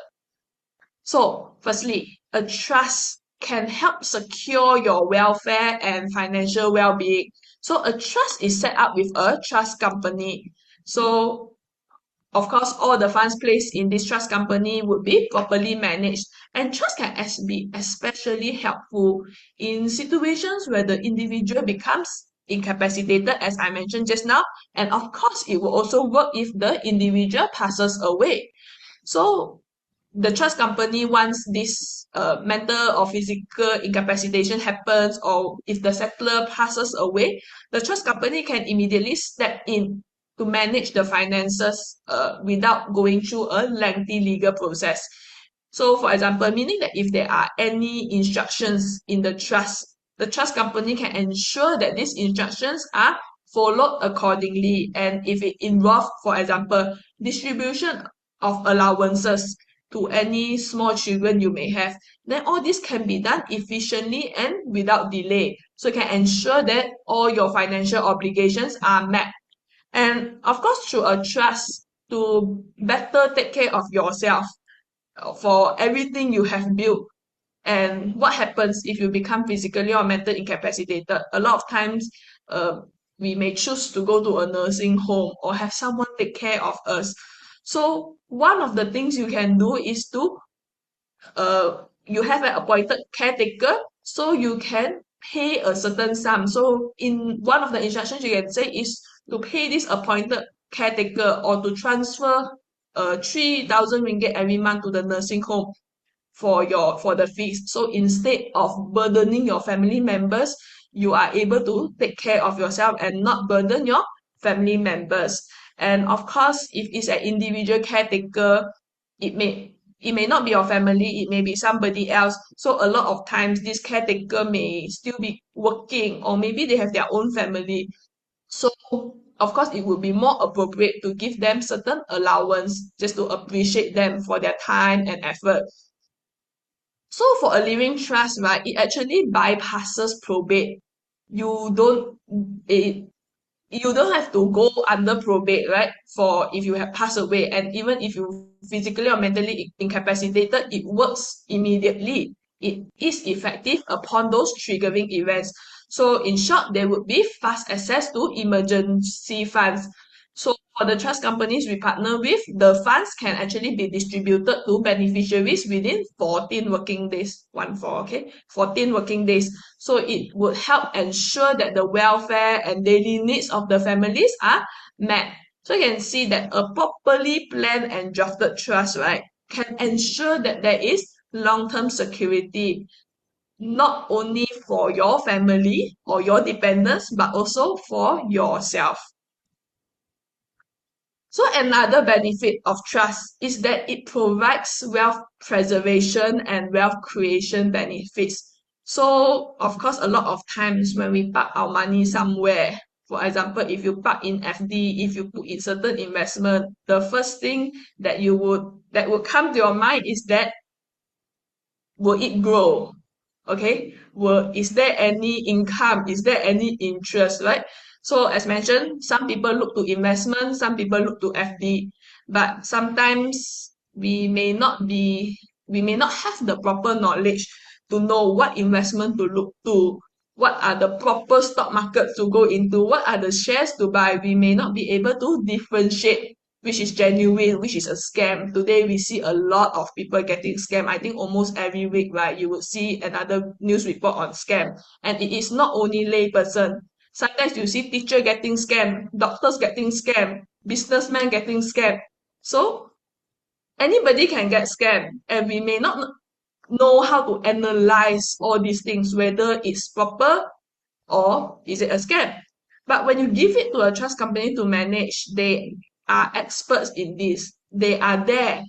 So, firstly, a trust can help secure your welfare and financial well-being. So, a trust is set up with a trust company. So, of course, all the funds placed in this trust company would be properly managed, and trust can be especially helpful in situations where the individual becomes incapacitated, as I mentioned just now, and of course, it will also work if the individual passes away. So, the trust company, once this mental or physical incapacitation happens, or if the settler passes away, the trust company can immediately step in to manage the finances without going through a lengthy legal process. So, for example, meaning that if there are any instructions in the trust company can ensure that these instructions are followed accordingly. And if it involves, for example, distribution of allowances to any small children you may have, then all this can be done efficiently and without delay. So you can ensure that all your financial obligations are met. And of course, through a trust to better take care of yourself for everything you have built. And what happens if you become physically or mentally incapacitated? A lot of times, uh, we may choose to go to a nursing home or have someone take care of us. So one of the things you can do is to you have an appointed caretaker, so you can pay a certain sum. So in one of the instructions you can say is to pay this appointed caretaker or to transfer 3,000 ringgit every month to the nursing home for the fees. So instead of burdening your family members, you are able to take care of yourself and not burden your family members. And of course, if it's an individual caretaker, it may it may not be your family, it may be somebody else. So a lot of times this caretaker may still be working, or maybe they have their own family. So of course it would be more appropriate to give them certain allowance just to appreciate them for their time and effort. So for a living trust, right, it actually bypasses probate. You don't it you don't have to go under probate, right? For if you have passed away, and even if you physically or mentally incapacitated, it works immediately. It is effective upon those triggering events. So in short, there would be fast access to emergency funds. So for the trust companies we partner with, the funds can actually be distributed to beneficiaries within 14 working days. 1 4, okay? 14 working days. So it would help ensure that the welfare and daily needs of the families are met. So you can see that a properly planned and drafted trust, right, can ensure that there is long-term security, not only for your family or your dependents, but also for yourself. So another benefit of trust is that it provides wealth preservation and wealth creation benefits. So of course, a lot of times when we park our money somewhere, for example, if you park in FD, if you put in certain investment, the first thing that would come to your mind is that, will it grow? Okay, is there any income? Is there any interest, right? So as mentioned, some people look to investment, some people look to FD, but sometimes we may not have the proper knowledge to know what investment to look to. what are the proper stock markets to go into, what are the shares to buy. We may not be able to differentiate which is genuine, which is a scam. Today we see a lot of people getting scammed. I think almost every week, right, you would see another news report on scam. And it is not only layperson. Sometimes you see teacher getting scammed, doctors getting scammed, businessmen getting scammed. So anybody can get scammed, and we may not know how to analyze all these things, whether it's proper or is it a scam. But when you give it to a trust company to manage, they are experts in this. They are there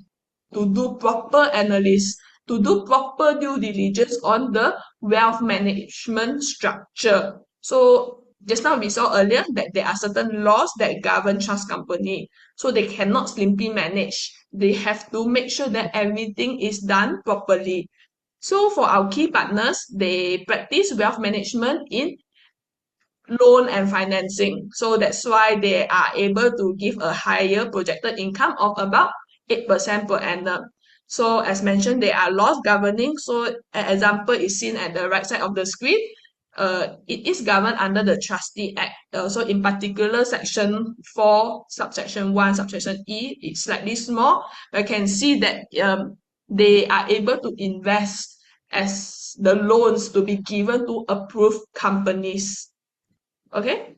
to do proper analysis, to do proper due diligence on the wealth management structure. So just now we saw earlier that there are certain laws that govern trust company. So they cannot simply manage. They have to make sure that everything is done properly. So for our key partners, they practice wealth management in loan and financing. So that's why they are able to give a higher projected income of about 8% per annum. So as mentioned, there are laws governing. So an example is seen at the right side of the screen. It is governed under the Trustee Act. So in particular, Section 4, Subsection 1, Subsection E, it's slightly small. But you can see that they are able to invest as the loans to be given to approved companies. Okay,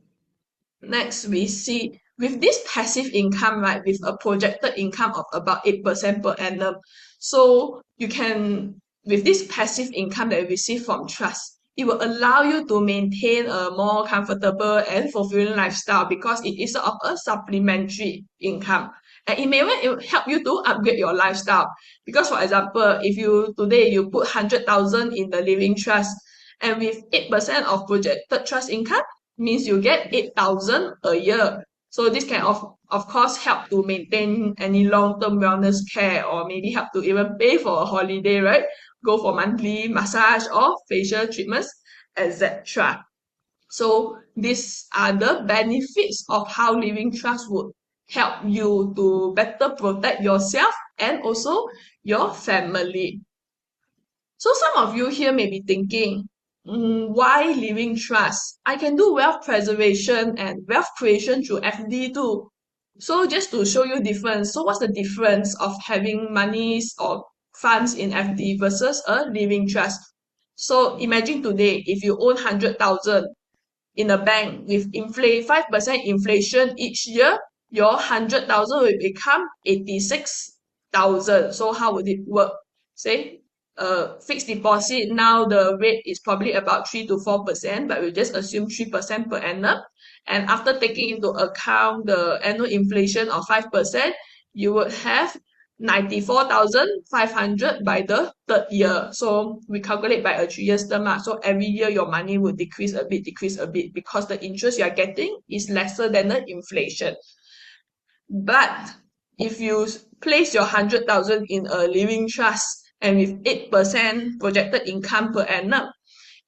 next we see with this passive income, right, with a projected income of about 8% per annum. So you can, with this passive income that you receive from trust, it will allow you to maintain a more comfortable and fulfilling lifestyle because it is sort of a supplementary income. And it may help you to upgrade your lifestyle. Because for example, if you today you put 100,000 in the living trust, and with 8% of projected trust income, means you get 8,000 a year. So this can of course help to maintain any long-term wellness care, or maybe help to even pay for a holiday, right? Go for monthly massage or facial treatments, etc. So these are the benefits of how living trust would help you to better protect yourself and also your family. So some of you here may be thinking, why living trust? I can do wealth preservation and wealth creation through FD too. So just to show you difference, so what's the difference of having monies or funds in FD versus a living trust? So imagine today, if you own 100,000 in a bank with 5% inflation each year, your 100,000 will become 86,000. So how would it work? Say, fixed deposit, now the rate is probably about 3 to 4%, but we'll just assume 3% per annum. And after taking into account the annual inflation of 5%, you would have 94,500 by the third year. So we calculate by a 3 years term. So every year your money will decrease a bit, because the interest you are getting is lesser than the inflation. But if you place your 100,000 in a living trust and with 8% projected income per annum,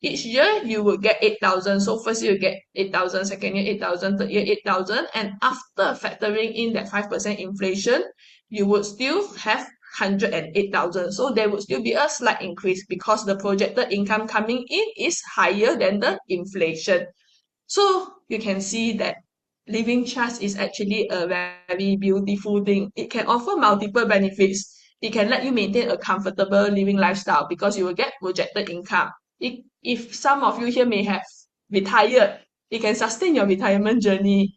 each year you will get 8,000. So first year you get 8,000, second year 8,000, third year 8,000, and after factoring in that 5% inflation, you would still have 108,000. So there would still be a slight increase because the projected income coming in is higher than the inflation. So you can see that living trust is actually a very beautiful thing. It can offer multiple benefits. It can let you maintain a comfortable living lifestyle because you will get projected income. If some of you here may have retired, it can sustain your retirement journey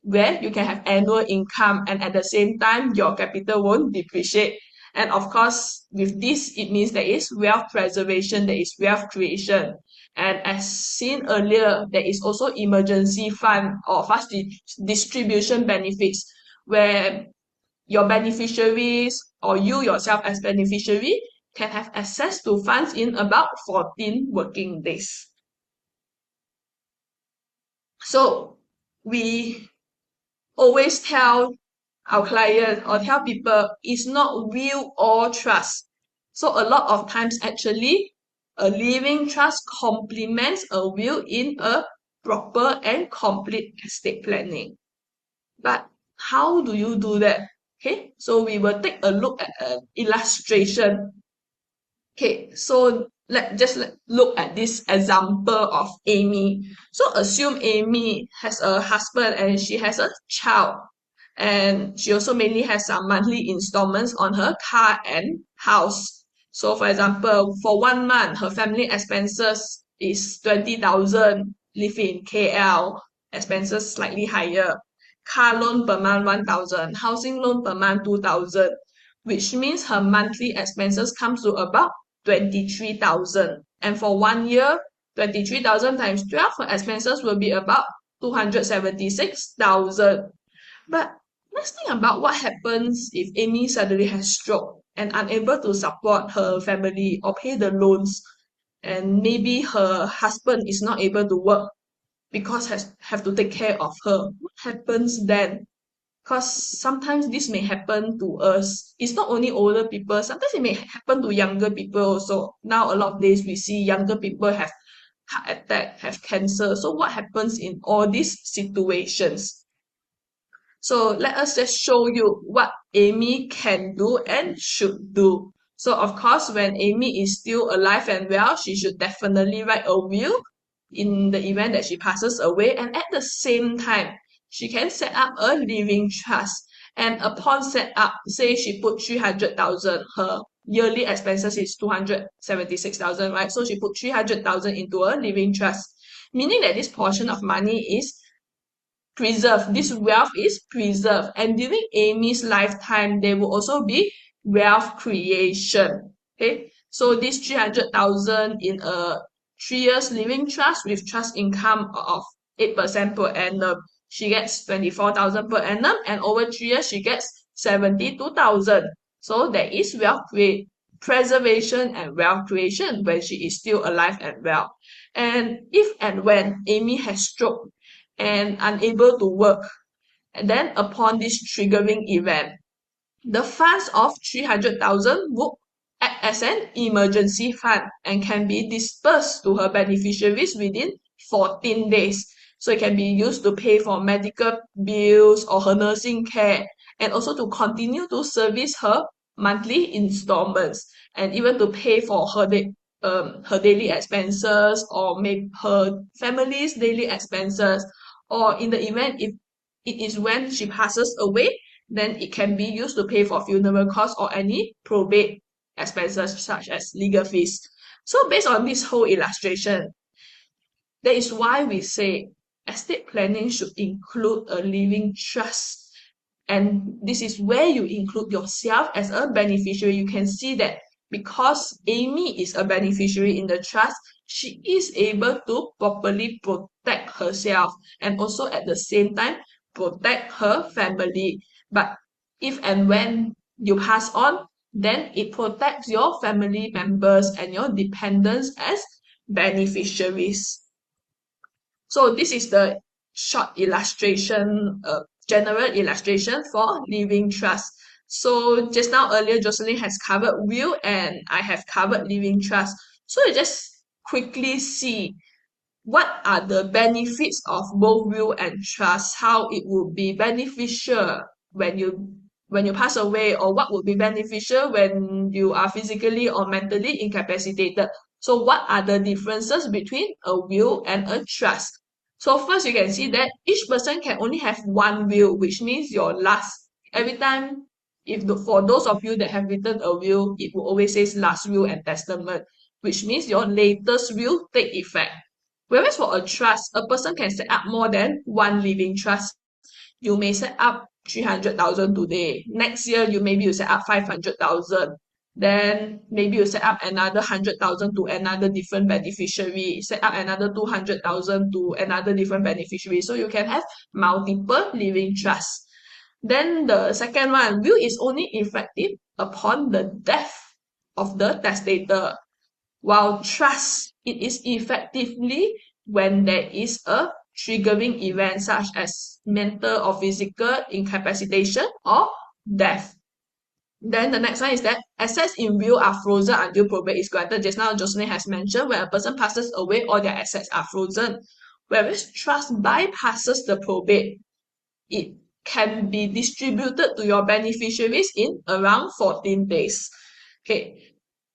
where you can have annual income, and at the same time your capital won't depreciate. And of course, with this, it means there is wealth preservation, there is wealth creation. And as seen earlier, there is also emergency fund or fast distribution benefits, where your beneficiaries or you yourself as beneficiary can have access to funds in about 14 working days. So we always tell our clients or tell people it's not will or trust. So a lot of times actually a living trust complements a will in a proper and complete estate planning. But how do you do that? Okay, so we will take a look at an illustration. Okay, so let's look at this example of Amy. So assume Amy has a husband and she has a child, and she also mainly has some monthly installments on her car and house. So for example, for 1 month, her family expenses is 20,000, live in KL, expenses slightly higher. Car loan per month 1,000, housing loan per month 2,000, which means her monthly expenses comes to about 23,000. And for 1 year, 23,000 times 12, her expenses will be about 276,000. But let's think about what happens if Amy suddenly has stroke and unable to support her family or pay the loans, and maybe her husband is not able to work because have to take care of her. What happens then? Because sometimes this may happen to us. It's not only older people, sometimes it may happen to younger people also. Now, a lot of days we see younger people have heart attack, have cancer. So, what happens in all these situations? So, let us just show you what Amy can do and should do. So, of course, when Amy is still alive and well, she should definitely write a will in the event that she passes away, and at the same time she can set up a living trust. And upon set up, say she put 300,000, her yearly expenses is 276,000, right? So she put 300,000 into a living trust, meaning that this portion of money is preserved. This wealth is preserved, and during Amy's lifetime there will also be wealth creation. Okay, so this 300,000 in a 3 years living trust with trust income of 8% per annum, she gets 24,000 per annum, and over 3 years she gets 72,000. So there is preservation and wealth creation when she is still alive and well. And if and when Amy has stroke and unable to work, and then upon this triggering event, the funds of 300,000 would act as an emergency fund and can be dispersed to her beneficiaries within 14 days. So it can be used to pay for medical bills or her nursing care, and also to continue to service her monthly installments, and even to pay for her daily expenses, or maybe her family's daily expenses, or in the event if it is when she passes away, then it can be used to pay for funeral costs or any probate expenses such as legal fees. So based on this whole illustration, that is why we say estate planning should include a living trust. And this is where you include yourself as a beneficiary. You can see that because Amy is a beneficiary in the trust, she is able to properly protect herself and also at the same time protect her family. But if and when you pass on, then it protects your family members and your dependents as beneficiaries. So this is the short illustration, general illustration for living trust. So just now earlier, Jocelyn has covered will and I have covered living trust. So you just quickly see what are the benefits of both will and trust, how it would be beneficial when you pass away, or what would be beneficial when you are physically or mentally incapacitated. So what are the differences between a will and a trust? So first you can see that each person can only have one will, which means your last. Every time, for those of you that have written a will, it will always say last will and testament, which means your latest will take effect. Whereas for a trust, a person can set up more than one living trust. You may set up 300,000 today. Next year, maybe you set up 500,000. Then maybe you set up another 100,000 to another different beneficiary. Set up another 200,000 to another different beneficiary. So you can have multiple living trusts. Then the second one, will is only effective upon the death of the testator, while trust, it is effectively when there is a triggering event such as mental or physical incapacitation or death. Then the next one is that assets in will are frozen until probate is granted. Just now, Jocelyn has mentioned when a person passes away, all their assets are frozen. Whereas trust bypasses the probate. It can be distributed to your beneficiaries in around 14 days. Okay.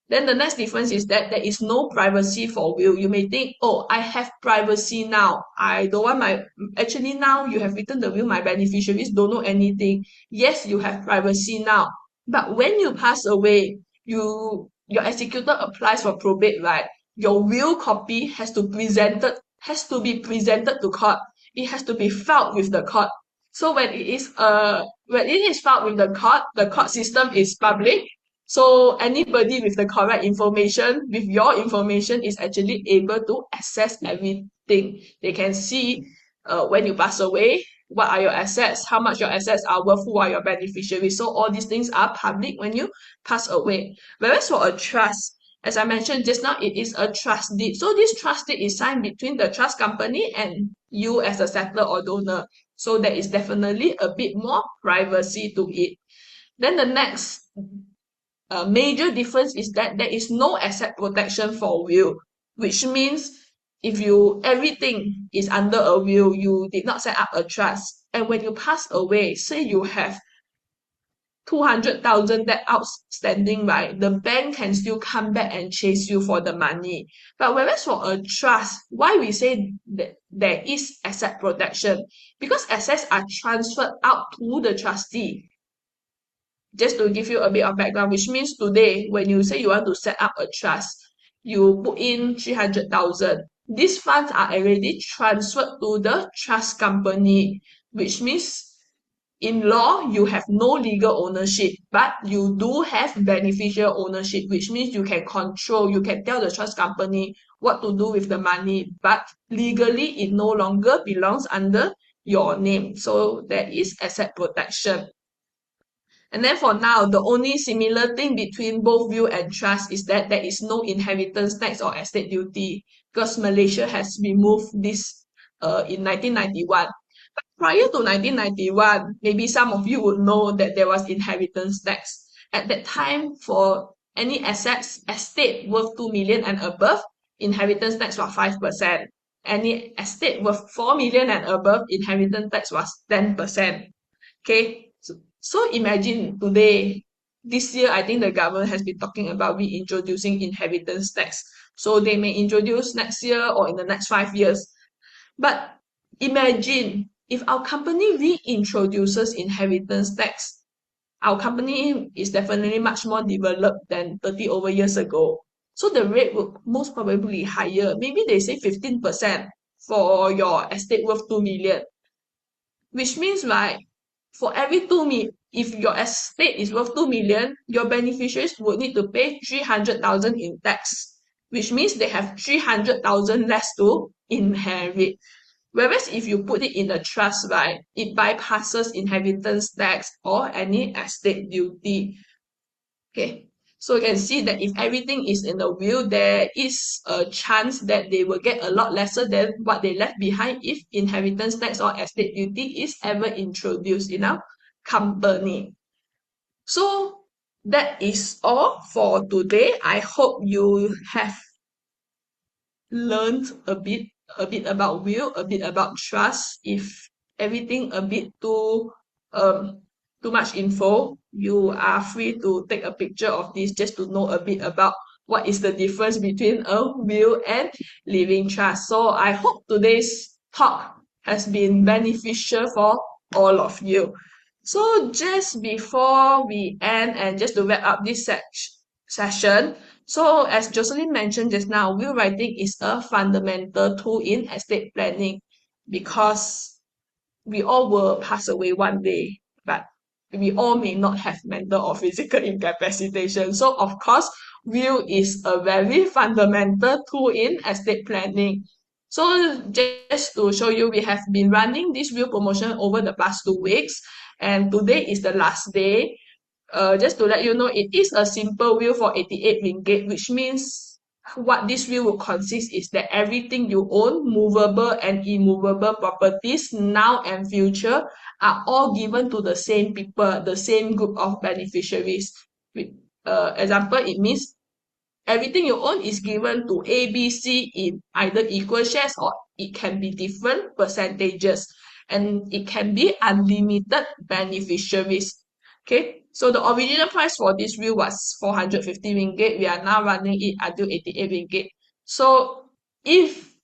Then the next difference is that there is no privacy for will. You may think, oh, I have privacy now. I don't want my, actually now you have written the will, my beneficiaries don't know anything. Yes, you have privacy now. But when you pass away, your executor applies for probate, right? Your will copy has to be presented to court. It has to be filed with the court. So when it is filed with the court system is public. So anybody with the correct information, with your information, is actually able to access everything. They can see when you pass away, what are your assets, how much your assets are worth, who are your beneficiaries. So all these things are public when you pass away. Whereas for a trust, as I mentioned just now, it is a trust deed. So this trust deed is signed between the trust company and you as a settler or donor. So there is definitely a bit more privacy to it. Then the next major difference is that there is no asset protection for will, which means if everything is under a will, you did not set up a trust, and when you pass away, say you have 200,000 debt outstanding, right? The bank can still come back and chase you for the money. But whereas for a trust, why we say that there is asset protection? Because assets are transferred out to the trustee. Just to give you a bit of background, which means today, when you say you want to set up a trust, you put in 300,000. These funds are already transferred to the trust company, which means in law, you have no legal ownership, but you do have beneficial ownership, which means you can control, you can tell the trust company what to do with the money, but legally it no longer belongs under your name. So there is asset protection. And then for now, the only similar thing between both will and trust is that there is no inheritance tax or estate duty because Malaysia has removed this in 1991. But prior to 1991, maybe some of you would know that there was inheritance tax. At that time, for any estate worth 2 million and above, inheritance tax was 5%. Any estate worth 4 million and above, inheritance tax was 10%. Okay, so imagine today, this year, I think the government has been talking about reintroducing inheritance tax. So they may introduce next year or in the next 5 years. But imagine if our company reintroduces inheritance tax, our company is definitely much more developed than 30 over years ago. So the rate will most probably be higher. Maybe they say 15% for your estate worth 2 million. Which means, right, for every 2 million, if your estate is worth 2 million, your beneficiaries would need to pay 300,000 in tax, which means they have 300,000 less to inherit. Whereas if you put it in a trust, right, it bypasses inheritance tax or any estate duty. Okay, so you can see that if everything is in the will, there is a chance that they will get a lot lesser than what they left behind if inheritance tax or estate duty is ever introduced in our company. So that is all for today. I hope you have learned a bit about will, a bit about trust. If everything a bit too much info, you are free to take a picture of this just to know a bit about what is the difference between a will and living trust. So I hope today's talk has been beneficial for all of you. So just before we end and just to wrap up this session, so as Jocelyn mentioned just now, will writing is a fundamental tool in estate planning because we all will pass away one day, but we all may not have mental or physical incapacitation. So of course, will is a very fundamental tool in estate planning. So just to show you, we have been running this will promotion over the past 2 weeks, and today is the last day. Just to let you know, it is a simple will for 88 ringgit, which means what this will consist is that everything you own, movable and immovable properties, now and future, are all given to the same people, the same group of beneficiaries. With example, it means everything you own is given to A, B, C in either equal shares or it can be different percentages, and it can be unlimited beneficiaries. Okay, So the original price for this wheel was 450 ringgit. We are now running it until 88 ringgit. So if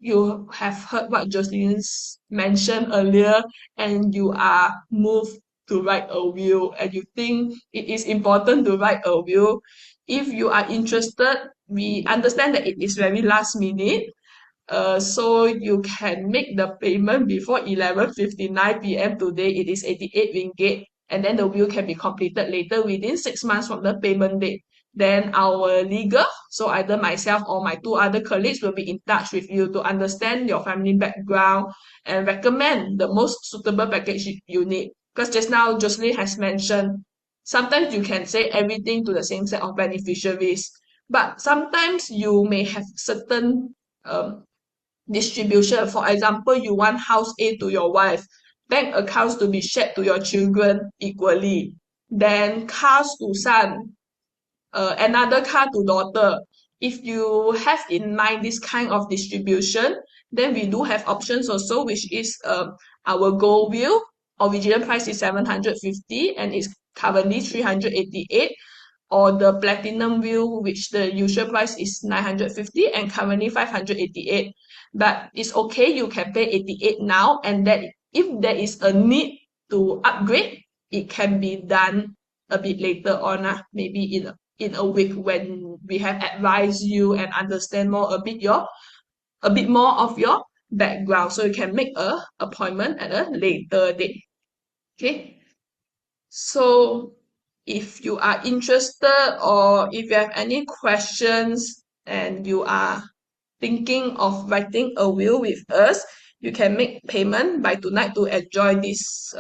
you have heard what Jocelyn's mentioned earlier and you are moved to write a will and you think it is important to write a will, if you are interested, we understand that it is very last minute. So you can make the payment before 11:59 p.m. today. It is 88 ringgit, and then the will can be completed later within 6 months from the payment date. Then our legal, so either myself or my two other colleagues will be in touch with you to understand your family background and recommend the most suitable package you need. Because just now Jocelyn has mentioned, sometimes you can say everything to the same set of beneficiaries, but sometimes you may have certain distribution. For example, you want house A to your wife, bank accounts to be shared to your children equally, then cars to son, another car to daughter. If you have in mind this kind of distribution, then we do have options also, which is our gold wheel. Original price is 750 and is currently 388, or the platinum wheel, which the usual price is 950 and currently 588. But it's okay, you can pay 88 now, and that if there is a need to upgrade, it can be done a bit later on, maybe in a week when we have advised you and understand more a bit more of your background. So you can make a appointment at a later date. Okay. So if you are interested or if you have any questions and you are thinking of writing a will with us, you can make payment by tonight to enjoy this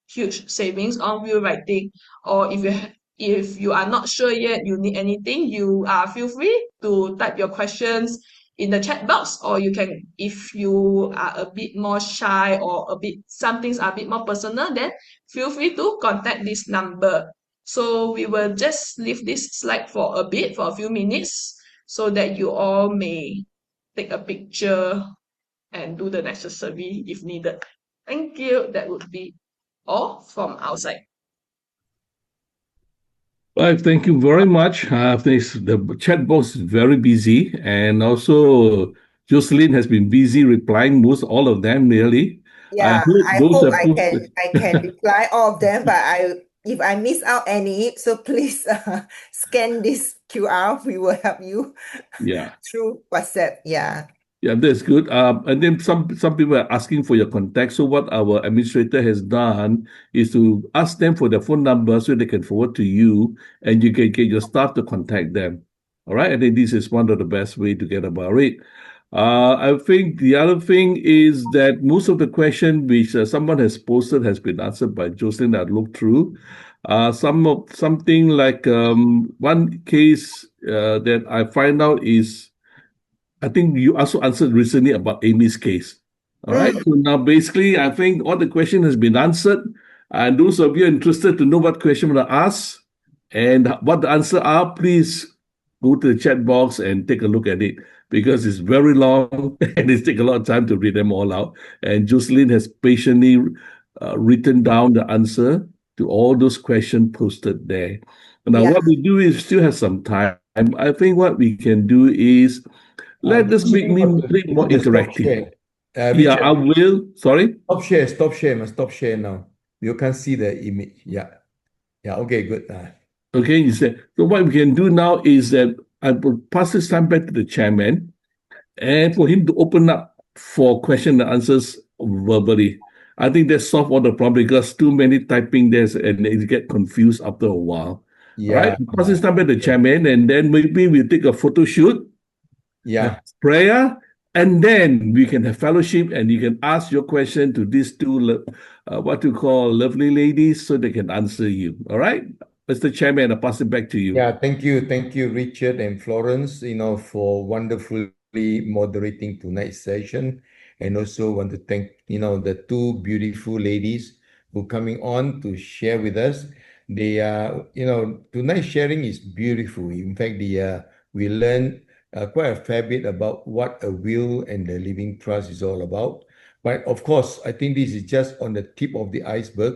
huge savings on will writing. Or if you are not sure yet, you need anything, you feel free to type your questions in the chat box, or you can, if you are a bit more shy or a bit some things are a bit more personal, then feel free to contact this number. So we will just leave this slide for a bit, for a few minutes, so that you all may take a picture and do the necessary if needed. Thank you. That would be all from outside. Well, thank you very much. The chat box is very busy, and also Jocelyn has been busy replying most all of them nearly. I Yeah, hope I those hope have posted. I can reply all of them, but if I miss out any, so please scan this QR. We will help you Yeah. through WhatsApp. Yeah. Yeah, that's good. And then some people are asking for your contact. So what our administrator has done is to ask them for their phone number so they can forward to you, and you can get your staff to contact them. All right. I think this is one of the best way to get about it. I think the other thing is that most of the question which someone has posted has been answered by Jocelyn. That I looked through. Something like one case that I find out is, I think you also answered recently about Amy's case. All right. So now basically, I think all the question has been answered. And those of you interested to know what question to ask and what the answer are, please go to the chat box and take a look at it, because it's very long and it takes a lot of time to read them all out. And Jocelyn has patiently written down the answer to all those questions posted there. Now, Yeah. what we do is still have some time. I think what we can do is let this make me more interactive. Yeah, I Richard, will. Sorry. stop share, must stop share now. You can't see the image. Yeah. Yeah, okay, good. Okay, you said. So what we can do now is that I will pass this time back to the chairman and for him to open up for question and answers verbally. I think that solve all the problem because too many typing there and it get confused after a while. All right, pass this time back to the chairman, and then maybe we'll take a photo shoot. Yeah. Prayer, and then we can have fellowship, and you can ask your question to these two, what you call lovely ladies, so they can answer you. All right, Mr. Chairman, I'll pass it back to you. Yeah, thank you, Richard and Florence, for wonderfully moderating tonight's session. And also want to thank, the two beautiful ladies who coming on to share with us. They are, tonight's sharing is beautiful. In fact, we learned quite a fair bit about what a will and the living trust is all about. But of course, I think this is just on the tip of the iceberg.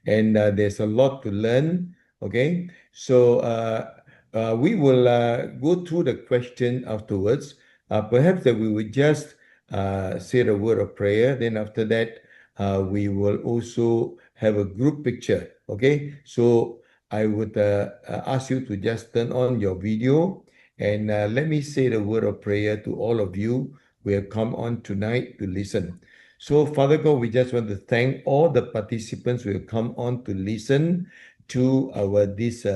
and there's a lot to learn. Okay, so we will go through the question afterwards. Perhaps that we would just say the word of prayer. Then after that, we will also have a group picture. Okay, so I would ask you to just turn on your video and let me say the word of prayer to all of you who have come on tonight to listen. So, Father God, we just want to thank all the participants who have come on to listen to our this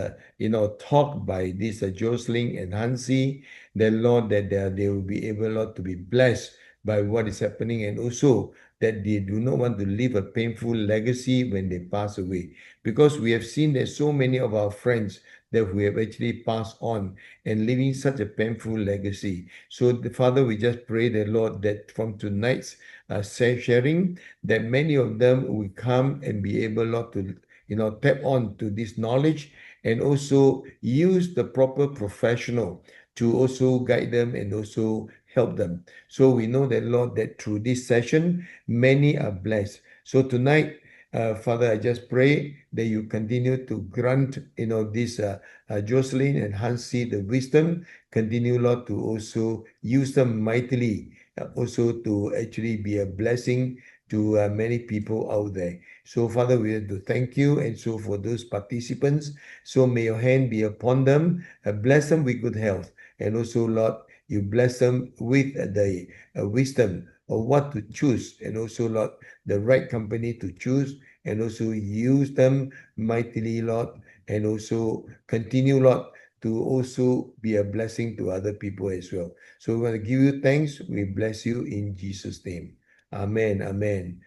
talk by this Jocelyn and Hansi. The Lord, that they will be able, Lord, to be blessed by what is happening, and also that they do not want to leave a painful legacy when they pass away, because we have seen that so many of our friends that we have actually passed on and leaving such a painful legacy. So, Father, we just pray the Lord that from tonight's sharing, that many of them will come and be able, Lord, to tap on to this knowledge and also use the proper professional to also guide them and also help them. So we know that, Lord, that through this session, many are blessed. So tonight, Father, I just pray that you continue to grant, this Jocelyn and Hansi the wisdom. Continue, Lord, to also use them mightily, also to actually be a blessing to many people out there. So, Father, we want to thank you. And so, for those participants, so may your hand be upon them, bless them with good health. And also, Lord, you bless them with the wisdom of what to choose. And also, Lord, the right company to choose. And also use them mightily, Lord. And also continue, Lord, to also be a blessing to other people as well. So we want to give you thanks. We bless you in Jesus' name. Amen. Amen.